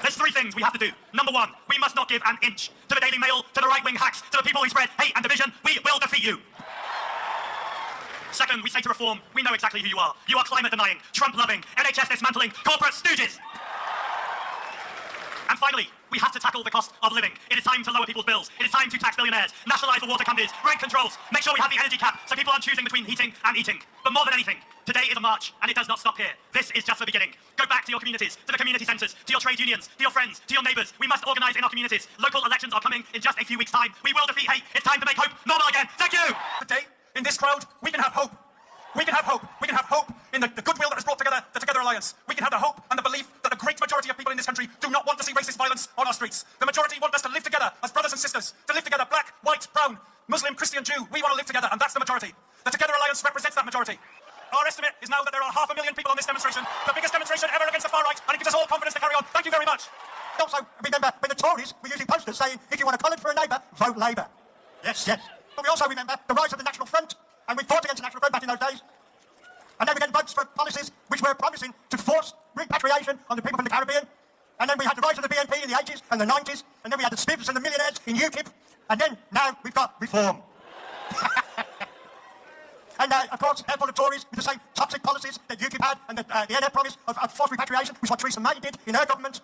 There's three things we have to do. Number one, we must not give an inch to the Daily Mail, to the right-wing hacks, to the people who spread hate and division. We will defeat you. Second, we say to reform, we know exactly who you are. You are climate-denying, Trump-loving, NHS dismantling, corporate stooges. And finally, we have to tackle the cost of living. It is time to lower people's bills. It is time to tax billionaires, nationalise the water companies, rent controls, make sure we have the energy cap so people aren't choosing between heating and eating. But more than anything, today is a march, and it does not stop here. This is just the beginning. Go back to your communities, to the community centres, to your trade unions, to your friends, to your neighbours. We must organise in our communities. Local elections are coming in just a few weeks' time. We will defeat hate. It's time to make hope normal again. Thank you! Today, in this crowd, we can have hope. We can have hope. We can have hope in the goodwill that has brought together the Together Alliance. We can have the hope and the belief that the great majority of people in this country do not want to see racist violence on our streets. The majority want us to live together as brothers and sisters, to live together, black, white, brown, Muslim, Christian, Jew. We want to live together, and that's the majority. The Together Alliance represents that majority. Our estimate is now that there are 500,000 people on this demonstration, the biggest demonstration ever against the far right, and it gives us all confidence to carry on. Thank you very much. Also, remember, when the Tories were using posters saying, if you want a college for a neighbour, vote Labour. Yes, yes. But we also remember the rise of the National Front, and we fought against the National Front back in those days. And then we get votes for policies which were promising to force repatriation on the people from the Caribbean. And then we had the rise of the BNP in the 80s and the 90s. And then we had the Spivs and the millionaires in UKIP. And then now we've got reform. And of course, therefore the Tories with the same toxic policies that UKIP had and the NF promise of forced repatriation, which is what Theresa May did in her government.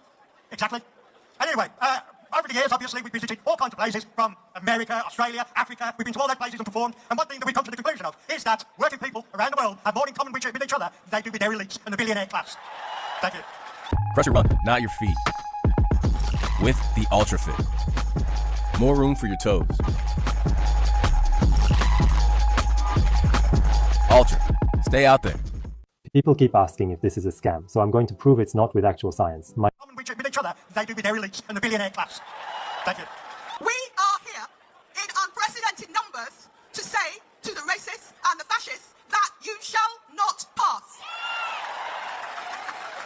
Exactly. And anyway, over the years, obviously, we've visited all kinds of places, from America, Australia, Africa. We've been to all those places and performed. And one thing that we come to the conclusion of is that working people around the world have more in common with each other than they do with their elites and the billionaire class. Thank you. Press your button, not your feet. With the Ultra Fit. More room for your toes. Ultra. Stay out there. People keep asking if this is a scam, so I'm going to prove it's not with actual science. With each other, they do with their elites and the billionaire class. Thank you. We are here in unprecedented numbers to say to the racists and the fascists that you shall not pass.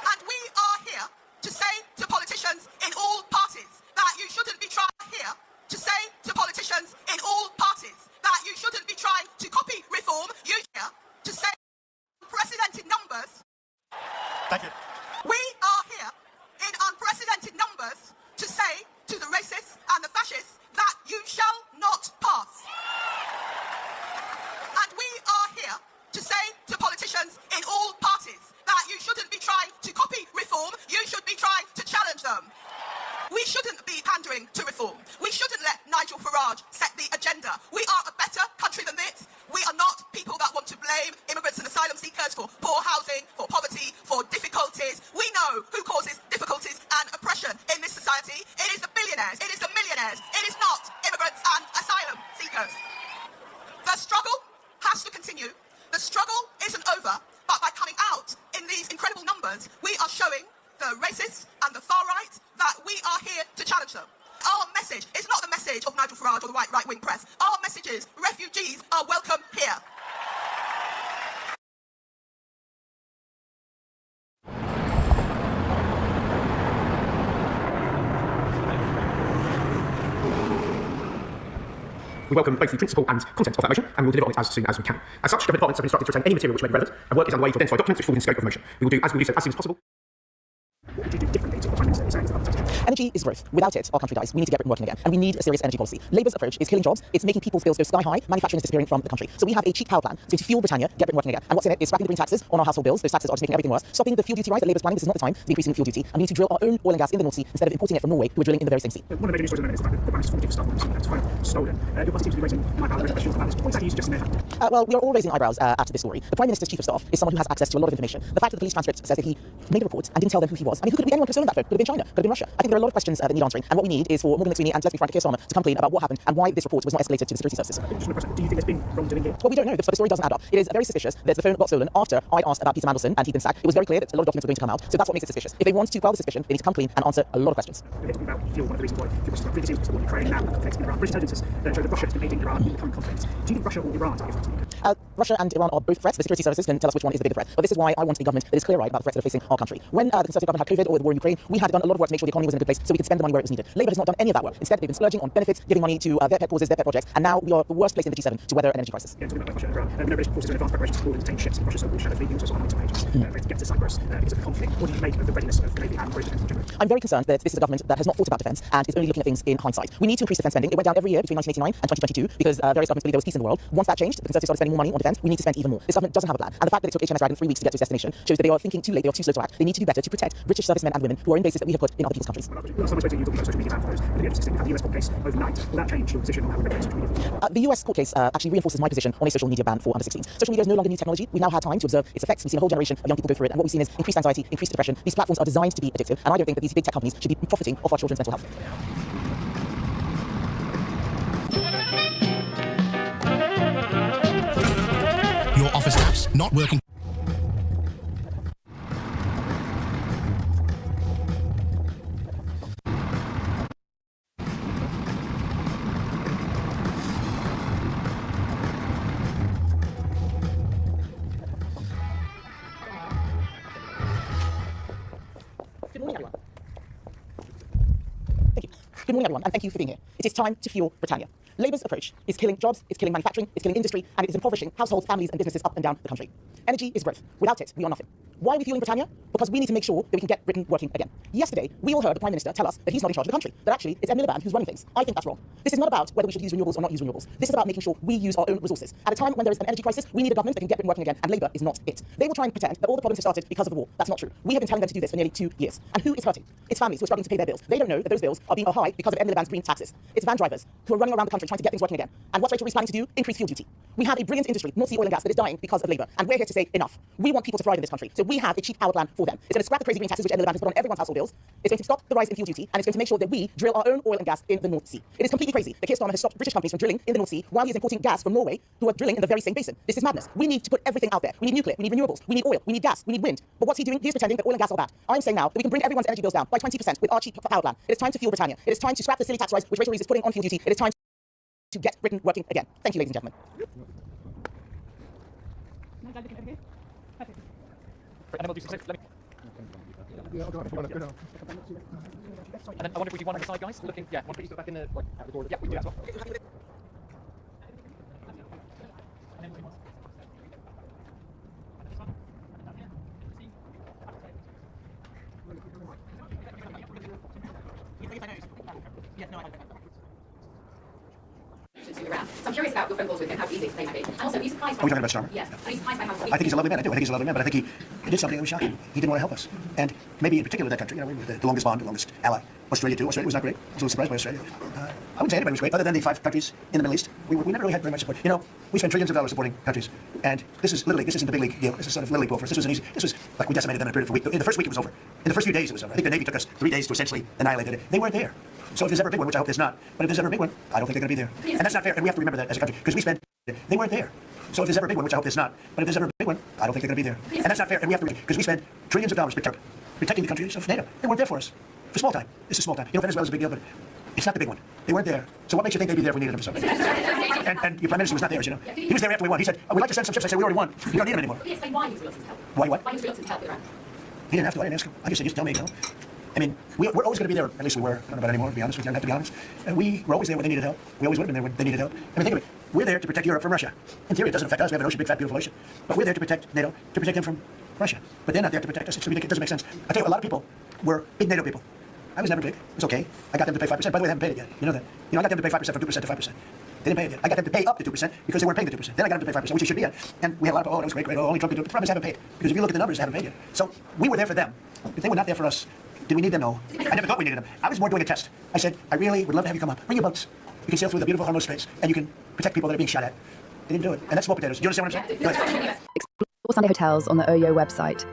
And we are here to say to politicians in all parties that you shouldn't be trying here to say to politicians in all parties that you shouldn't be trying to copy reform. You here to say unprecedented numbers. Thank you. We are here in unprecedented numbers to say to the racists and the fascists that you shall not pass. And we are here to say to politicians in all parties that you shouldn't be trying to copy reform, you should be trying to challenge them. We shouldn't be pandering to reform. We shouldn't let Nigel Farage set the agenda. We are a better country than this. We are not people that want to blame immigrants and asylum seekers for poor housing, for poverty, for difficulties. We know who causes difficulties and oppression in this society. It is the billionaires. It is the millionaires. It is not immigrants and asylum seekers. The struggle has to continue. The struggle isn't over, but by coming out in these incredible numbers, we are showing the racists and the far right that we are here to challenge them. Our message is not the message of Nigel Farage or the right-wing press. Our message is refugees are welcome here. We welcome both the principle and content of that motion, and we will deliver on it as soon as we can. As such, government departments have been instructed to retain any material which may be relevant, and work is underway to identify documents which fall within the scope of the motion. We will do so as soon as possible. What would you do differently to what I'm saying? Energy is growth. Without it, our country dies. We need to get Britain working again. And we need a serious energy policy. Labour's approach is killing jobs. It's making people's bills go sky high. Manufacturing is disappearing from the country. So we have a cheap power plan. It's going to fuel Britannia, get Britain working again. And what's in it is scrapping the green taxes on our household bills. Those taxes are just making everything worse. Stopping the fuel duty rise that Labour's planning. This is not the time to be increasing fuel duty. And we need to drill our own oil and gas in the North Sea instead of importing it from Norway, who are drilling in the very same sea. One of the major news stories at the minute is the fact that the bank is forging stuff on it's kind of stolen. Your party seems to be raising my questions about this. What exactly are you suggesting there? Well, we are all raising eyebrows at this story. The Prime Minister's Chief of Staff is someone who has access to a lot of information. The fact that the police transcript says that he made a report and didn't tell them who he was. I mean, who could anyone could have stolen that phone? Could have been China, could have been Russia. I think there are a lot of questions that need answering. And what we need is for Morgan McSweeney and, let's be frank, Keir Starmer to come clean about what happened and why this report was not escalated to the security services. Do you think there's been wrongdoing here? Well, we don't know. The story doesn't add up. It is very suspicious that the phone got stolen after I asked about Peter Mandelson and he'd been sacked. It was very clear that a lot of documents were going to come out. So that's what makes it suspicious. If they want to quell the suspicion, they need to come clean and answer a lot of questions. We're talking about fuel, one of the reasons why fuel is really serious is the war in Ukraine, now the conflict in Iran. British intelligence has shown that Russia has been aiding Iran in the current conflict. Do you think Russia or Iran are threats? Russia and Iran are both threats. The security services can tell us which one is the bigger threat. But this is why I want a government that is clear-eyed about the threats that are facing our country. When the Conservative government had COVID or the war in Ukraine, we had done a lot of work to make sure the economy was in a good place so we could spend the money where it was needed. Labour has not done any of that work. Instead, they've been splurging on benefits, giving money to their pet causes, their pet projects, and now we are the worst place in the G7 to weather an energy crisis. Yeah, talking about Russia and Iran. No British forces are in advanced preparations to board and detain ships in Russia, so Shadow Fleet also saw an agents to get to Cyprus because of the conflict. What do you make of the readiness of the Navy and British defence in general? I'm very concerned that this is a government that has not thought about defence and is only looking at things in hindsight. We need to increase defence spending. It went down every year between 1989 and 2022 because various governments believed there was peace in the world. Once that changed, the Conservatives started spending more money on defence. We need to spend even more. This government doesn't have a plan. And the fact that it took HMS Dragon 3 weeks to get to its destination shows that they are thinking too late, they are too slow to act. They need to do better to protect British servicemen and women who are in bases that we have put in other people's countries. The US court case actually reinforces my position on a social media ban for under 16s. Social media is no longer new technology. We've now had time to observe its effects. We've seen a whole generation of young people go through it, and what we've seen is increased anxiety, increased depression. These platforms are designed to be addictive, and I don't think that these big tech companies should be profiting off our children's mental health. Your office apps not working. Good morning, everyone. Thank you. Good morning, everyone, and thank you for being here. It is time to fuel Britannia. Labour's approach is killing jobs, it's killing manufacturing, it's killing industry, and it is impoverishing households, families, and businesses up and down the country. Energy is growth. Without it, we are nothing. Why are we fueling Britannia? Because we need to make sure that we can get Britain working again. Yesterday, we all heard the Prime Minister tell us that he's not in charge of the country, that actually it's Ed Miliband who's running things. I think that's wrong. This is not about whether we should use renewables or not use renewables. This is about making sure we use our own resources. At a time when there is an energy crisis, we need a government that can get Britain working again, and Labour is not it. They will try and pretend that all the problems have started because of the war. That's not true. We have been telling them to do this for nearly 2 years. And who is hurting? It's families who are struggling to pay their bills. They don't know that those bills are being high because of Ed Miliband's green taxes. It's van drivers who are running around the country trying to get things working again. And what's Rachel Rees planning to do? Increase fuel duty. We have a brilliant industry, North Sea oil and gas, that is dying because of Labour. And we're here to say enough. We want people to thrive in this country. So we have a cheap power plan for them. It's going to scrap the crazy green taxes which Ed Miliband has put on everyone's household bills. It's going to stop the rise in fuel duty, and it's going to make sure that we drill our own oil and gas in the North Sea. It is completely crazy that Keir Starmer has stopped British companies from drilling in the North Sea while he is importing gas from Norway, who are drilling in the very same basin. This is madness. We need to put everything out there. We need nuclear, we need renewables, we need oil, we need gas, we need wind. But what's he doing? He's pretending that oil and gas are bad. I'm saying now that we can bring everyone's energy bills down by 20% with our cheap power plan. It is time to fuel Britannia. It is time to scrap the silly tax rise which Rachel Rees is putting on fuel duty. It is time to get Britain working again. Thank you, ladies and gentlemen. And then I wonder if we do one on the side, guys. Looking, yeah, one put you back in the at the door. Yeah, we can do that as well. So I'm curious about your phone calls with him, how easy they might be. And also, are you surprised by... Are we talking about Starmer? Yes. Are you surprised by how... I think he's a lovely man. I do. I think he's a lovely man, but I think he did something that was shocking. He didn't want to help us. And maybe in particular that country, you know, the longest bond, the longest ally. Australia too. Australia was not great. I was a little surprised by Australia. I wouldn't say anybody was great, other than the 5 countries in the Middle East. We never really had very much support. You know, we spend trillions of dollars supporting countries. And this isn't the big league deal. This is sort of little league ball for us. This was like we decimated them in a period of a week. In the first week it was over. In the first few days it was over. I think the Navy took us 3 days to essentially annihilate it. They weren't there. So if there's ever a big one, which I hope there's not, but if there's ever a big one, I don't think they're going to be there. And that's not fair. And we have to remember that as a country, because we spend. They weren't there. So if there's ever a big one, which I hope there's not, but if there's ever a big one, I don't think they're going to be there. And that's not fair. And we have to, because we spend trillions of dollars protecting the countries of NATO. They weren't there for us. For small time. This is small time. You know, Venezuela's a big deal, but it's not the big one. They weren't there. So what makes you think they'd be there if we needed them for something? And your Prime Minister was not there, as you know. He was there after we won. He said, we'd like to send some ships. I said, we already won. You don't need them anymore. Can you explain why he was reluctant to help? Why what? Why he was reluctant to help Iran? He didn't have to. I didn't ask him. I just said, just tell me, you know. I mean, we're always going to be there. At least we were. I don't know about anymore, to be honest with you. I have to be honest. And we were always there when they needed help. We always would have been there when they needed help. I mean, think of it. We're there to protect Europe from Russia. In theory, it doesn't affect us. We have an ocean, big, fat, beautiful ocean. But we're there to protect NATO, to protect them from Russia. But they're not there to protect us. It doesn't make sense. I tell you, a lot of people were big NATO people. I was never big. It's okay. I got them to pay 5%. By the way, they haven't paid it yet. You know that. I got them to pay 5% from 2% to 5%. They didn't pay it yet. I got them to pay up to 2% because they weren't paying the 2%. Then I got them to pay 5%, which they should be at. And we had a lot of, that was great. Only Trump could do it. The problem is they haven't paid. Because if you look at the numbers, they haven't paid yet. So we were there for them. If they were not there for us, did we need them? No. I never thought we needed them. I was more doing a test. I said, I really would love to have you come up. Bring your boats. You can sail through the beautiful Hormuz Straits, and you can protect people that are being shot at. They didn't do it. And that's small potatoes. Do you understand what I'm saying? Go ahead. Explore Sunday hotels on the OYO website.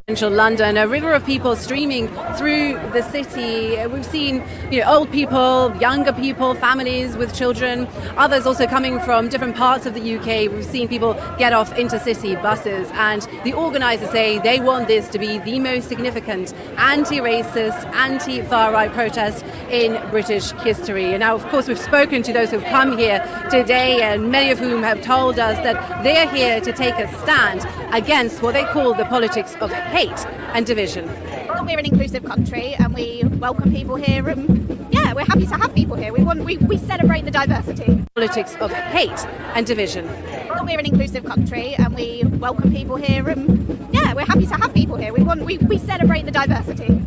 Central London, a river of people streaming through the city. We've seen, old people, younger people, families with children, others also coming from different parts of the UK. We've seen people get off intercity buses, and the organisers say they want this to be the most significant anti-racist, anti-far right protest in British history. And now, of course, we've spoken to those who've come here today, and many of whom have told us that they're here to take a stand against what they call the politics of hate and division. We're an inclusive country and we welcome people here, and we're happy to have people here. We celebrate the diversity. Politics of hate and division. We're an inclusive country and we welcome people here, and we're happy to have people here. We celebrate the diversity.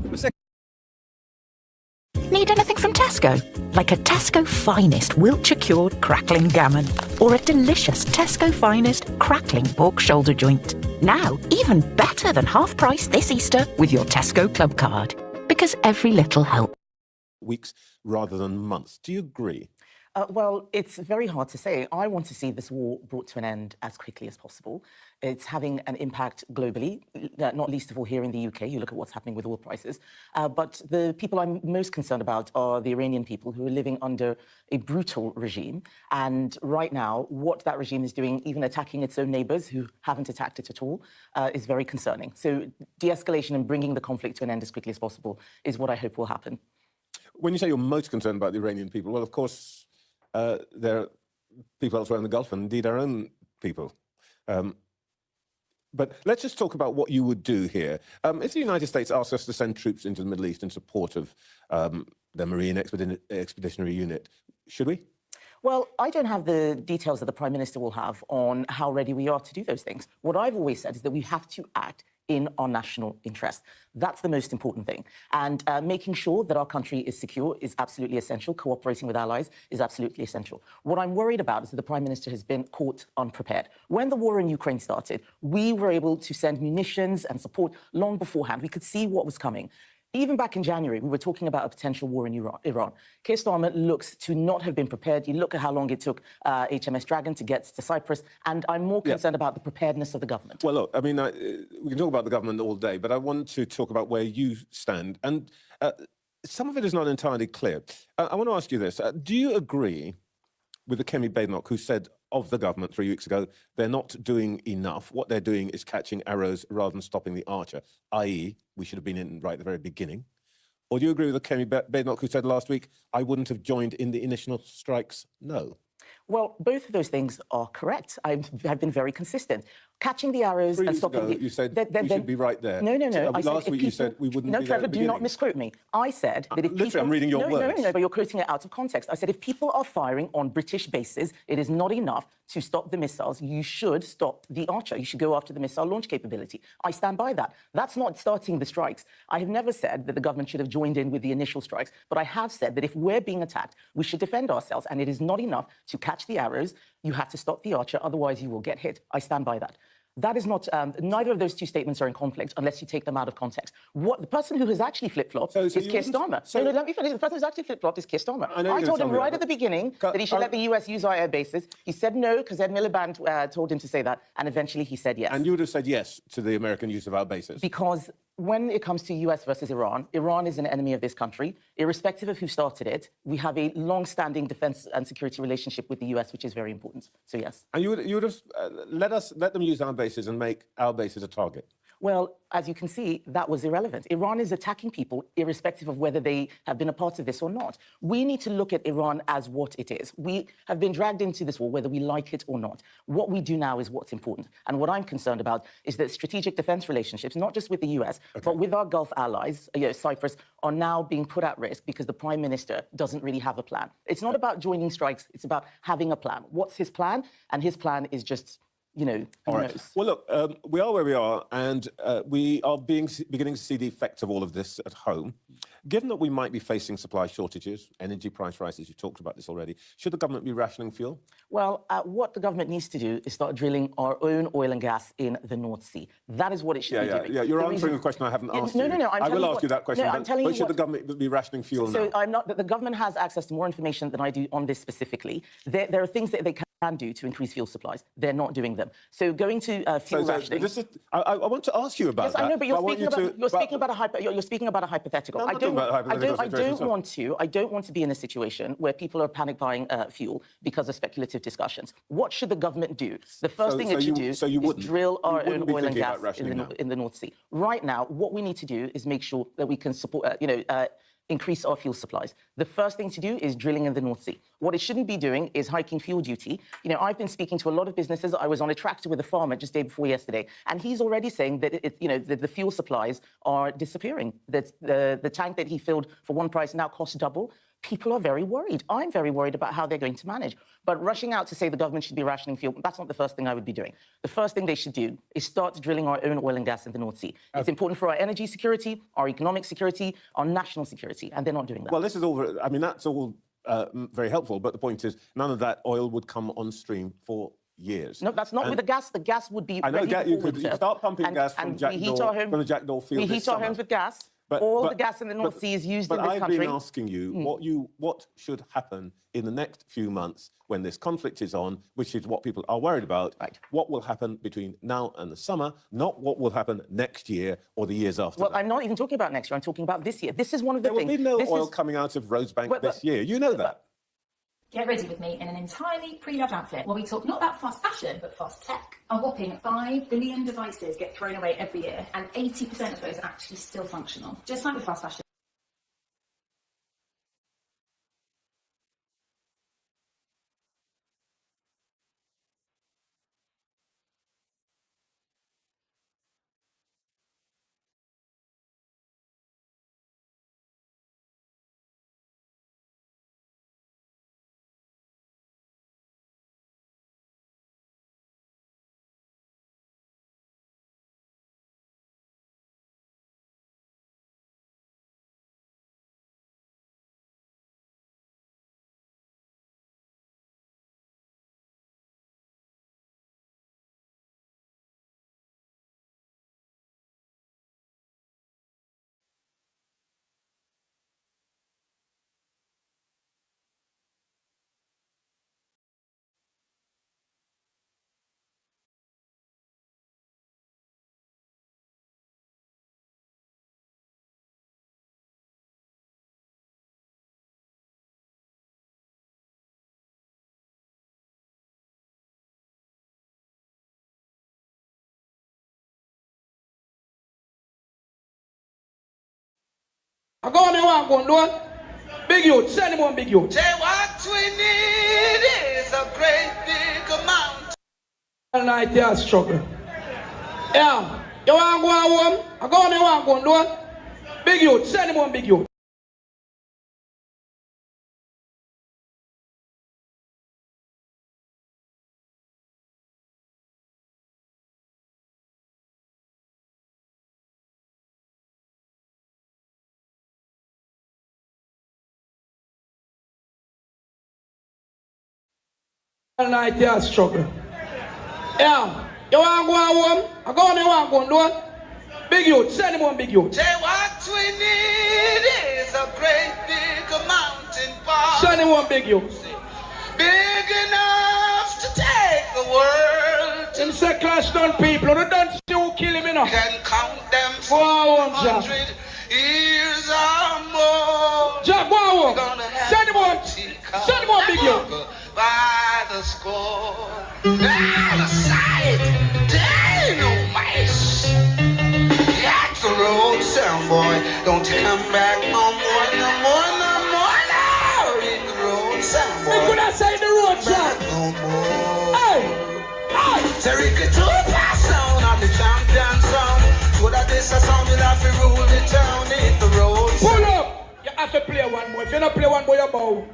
Need anything from Tesco? Like a Tesco Finest Wiltshire cured crackling gammon, or a delicious Tesco Finest crackling pork shoulder joint. Now, even better than half price this Easter with your Tesco Club card. Because every little helps. Weeks rather than months. Do you agree? Well, it's very hard to say. I want to see this war brought to an end as quickly as possible. It's having an impact globally, not least of all here in the UK. You look at what's happening with oil prices. But the people I'm most concerned about are the Iranian people who are living under a brutal regime. And right now, what that regime is doing, even attacking its own neighbours who haven't attacked it at all, is very concerning. So de-escalation and bringing the conflict to an end as quickly as possible is what I hope will happen. When you say you're most concerned about the Iranian people, well, of course, there are people elsewhere in the Gulf, and indeed our own people. But let's just talk about what you would do here. If the United States asks us to send troops into the Middle East in support of the Marine Expeditionary Unit, should we? Well, I don't have the details that the Prime Minister will have on how ready we are to do those things. What I've always said is that we have to act in our national interest. That's the most important thing. And making sure that our country is secure is absolutely essential. Cooperating with allies is absolutely essential. What I'm worried about is that the Prime Minister has been caught unprepared. When the war in Ukraine started, we were able to send munitions and support long beforehand. We could see what was coming. Even back in January, we were talking about a potential war in Iran. Keir Starmer looks to not have been prepared. You look at how long it took HMS Dragon to get to Cyprus, and I'm more concerned about the preparedness of the government. Well, look, I mean, we can talk about the government all day, but I want to talk about where you stand. And some of it is not entirely clear. I want to ask you this. Do you agree with the Kemi Badenoch, who said of the government 3 weeks ago, they're not doing enough. What they're doing is catching arrows rather than stopping the archer, i.e., we should have been in right at the very beginning. Or do you agree with Kemi Badenoch, who said last week, I wouldn't have joined in the initial strikes? No. Well, both of those things are correct. I've been very consistent. Catching the arrows 3 and weeks stopping ago, you said we should be right there. No. Last week you said we wouldn't be there Trevor, at the do not beginning. misquote me. I said that if Literally, people... I'm reading your words. No, but you're quoting it out of context. I said if people are firing on British bases, it is not enough to stop the missiles. You should stop the Archer. You should go after the missile launch capability. I stand by that. That's not starting the strikes. I have never said that the government should have joined in with the initial strikes, but I have said that if we're being attacked, we should defend ourselves, and it is not enough to catch the arrows. You have to stop the Archer, otherwise you will get hit. I stand by that. That is not, neither of those two statements are in conflict unless you take them out of context. The person who has actually flip-flopped is Keir Starmer. No, let me finish. The person who's actually flip-flopped is Keir Starmer. I told him right at the beginning that he should let the US use our air bases. He said no because Ed Miliband told him to say that, and eventually he said yes. And you would have said yes to the American use of our bases? Because when it comes to US versus Iran, Iran is an enemy of this country. Irrespective of who started it, we have a long-standing defense and security relationship with the US, which is very important. So yes. And you would have let them use our bases and make our bases a target? Well, as you can see, that was irrelevant. Iran is attacking people irrespective of whether they have been a part of this or not. We need to look at Iran as what it is. We have been dragged into this war, whether we like it or not. What we do now is what's important. And what I'm concerned about is that strategic defense relationships, not just with the US, but with our Gulf allies, Cyprus, are now being put at risk because the Prime Minister doesn't really have a plan. It's not about joining strikes. It's about having a plan. What's his plan? And his plan is just... who knows? Well, look, we are where we are, and we are beginning to see the effects of all of this at home. Given that we might be facing supply shortages, energy price rises, you've talked about this already, should the government be rationing fuel? Well, what the government needs to do is start drilling our own oil and gas in the North Sea. That is what it should be doing. Yeah, you're answering a question I haven't asked you. No, I will ask you that question. But should the government be rationing fuel now? So I'm not... The government has access to more information than I do on this specifically. There are things that they can do to increase fuel supplies. They're not doing them. So going to fuel rationing... I want to ask you about that. Yes, I know, but you're speaking about a hypothetical. No, I don't want to be in a situation where people are panic buying fuel because of speculative discussions. What should the government do? The first thing it should do is drill our own oil and gas in the North Sea. Right now, what we need to do is make sure that we can support, increase our fuel supplies. The first thing to do is drilling in the North Sea. What it shouldn't be doing is hiking fuel duty. I've been speaking to a lot of businesses. I was on a tractor with a farmer just day before yesterday, and he's already saying that that the fuel supplies are disappearing. That the tank that he filled for one price now costs double. People are very worried. I'm very worried about how they're going to manage. But rushing out to say the government should be rationing fuel, that's not the first thing I would be doing. The first thing they should do is start drilling our own oil and gas in the North Sea. It's important for our energy security, our economic security, our national security, and they're not doing that. Well, this is all... that's all very helpful, but the point is none of that oil would come on stream for years. No, that's not with the gas. The gas would be... I know you could start pumping gas from the Jackdaw field. We heat our homes with gas. All the gas in the North Sea is used in this country. But I've been asking you what should happen in the next few months when this conflict is on, which is what people are worried about. Right. What will happen between now and the summer, not what will happen next year or the years after. Well, I'm not even talking about next year. I'm talking about this year. This is one of the things... There will be no oil coming out of Rosebank this year. You know that. Get ready with me in an entirely pre-loved outfit where we talk not about fast fashion, but fast tech. A whopping 5 billion devices get thrown away every year, and 80% of those are actually still functional. Just like with fast fashion. I go on, you want go do it? Big youth, send him one big youth. Say what we need is a great big amount. All night you are struggle. Yeah, you want go home? I go on, you want go do it? Big youth, send him one big youth. All night you are struggle. Yeah, you want go home? I go on, you want go do it? Big youth, send him one big youth. Say what we need is a great big mountain park. Send him one big youth. Big enough to take the world. Him say clash down people, you don't see who kill him, you know. Can count them Go on, 400 years or more. Jack, go on. Send him one. Send him one big youth. By the score. Out of sight. There ain't no mice. Hit the road, sound boy. Don't you come back no more, no more, no more. Now hit the road, sound boy. You could have said the road, Jack. No more. Hey, hey. Serica to pass sound on the champion sound. So that this a sound you'll have to rule the town. Hit the road. Pull up. You have to play one more. If you don't play one more, you bow.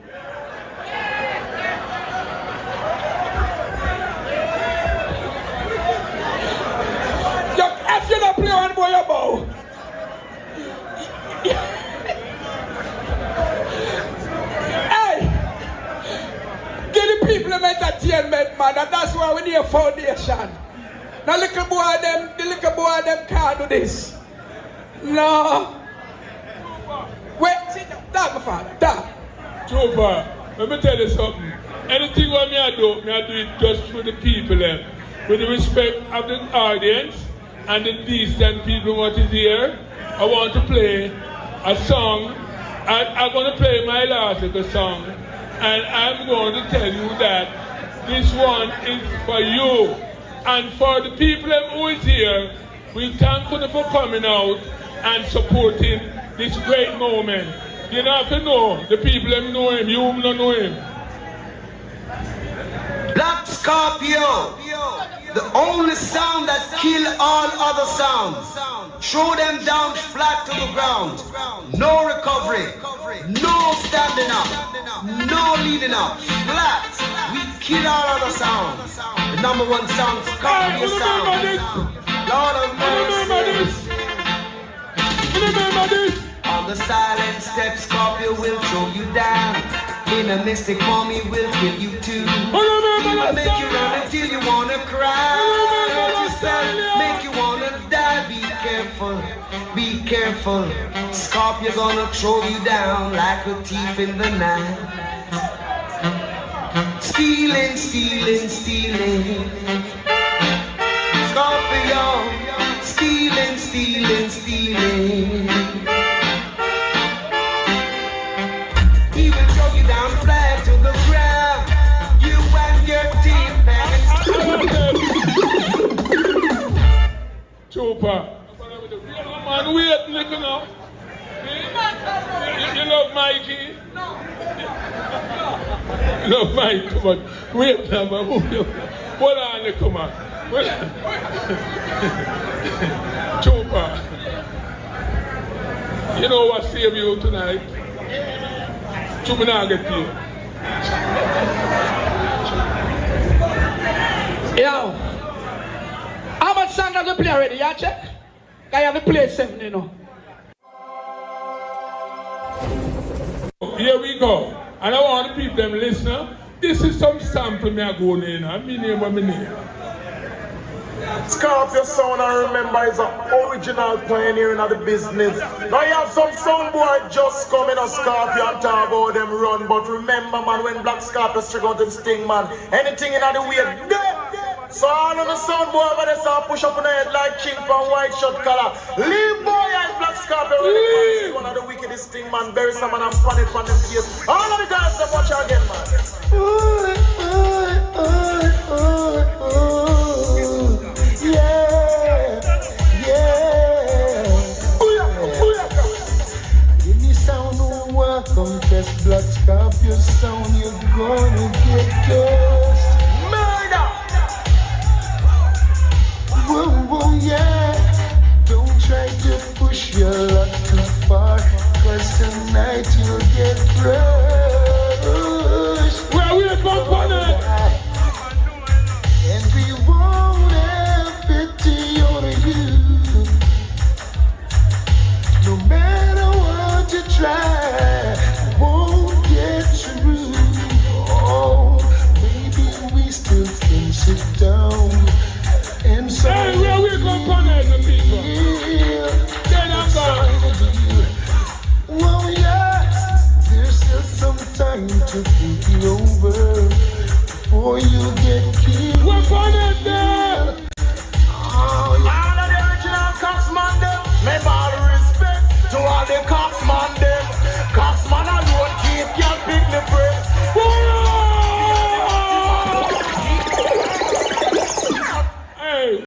If you don't play one boy, you bow. Hey, give the people them entertainment, man, and that's why we need a foundation. Now the little boy them can't do this. No. Wait, sit down. Talk, my father. Talk. Trooper, let me tell you something. Anything what I do it just for the people them. With the respect of the audience and the decent people what is here, I want to play a song. I'm going to play my last little song. And I'm going to tell you that this one is for you. And for the people who is here, we thank you for coming out and supporting this great moment. You don't have to know, the people them know him, you don't know him. Black Scorpio, the only sound that kill all other sounds. Throw them down flat to the ground. No recovery, no standing up, no leading up. Flat, we kill all other sounds. The number one sound, Scorpio sound. Lord of mercy. On the silent step, Scorpio will throw you down. In a mystic form, he will kill you too. He will make you run until you wanna cry. Make you wanna die. Be careful, be careful. Scorpio gonna throw you down like a thief in the night. Stealing, stealing, stealing. Scorpio, stealing, stealing, stealing. He will throw you down flat to the ground. You and your team Trooper, man, wait, look now. You love Mikey? You love Mikey, come on. Wait now, man. Hold on, come on. Trooper, you know what saved you tonight? Trooper now get you. Yo, how much song have you play already? You check? I have to play 7, you know. Here we go. And I want the people them listen. This is some sample me I go in. I mean name what me name. Scorpio sound, I remember, is an original pioneer in the business. Now you have some sound boy just coming on Scorpio and talk about them run. But remember, man, when Black Scorpio stick out them sting, man, anything in the way, dead. So all of the sound boy over there start push up on the head like chink from white shirt color. Leave boy and Black Scorpio really one of the wickedest thing, man. Bury some man and fan it from them case. All of the guys them watch again, man. Yeah, yeah. try, won't get through. Oh, maybe we still can sit down and say, hey, where we go connect the people? Then I'm gone. Well, yes, there's still some time to think it over before you get killed. We're connected.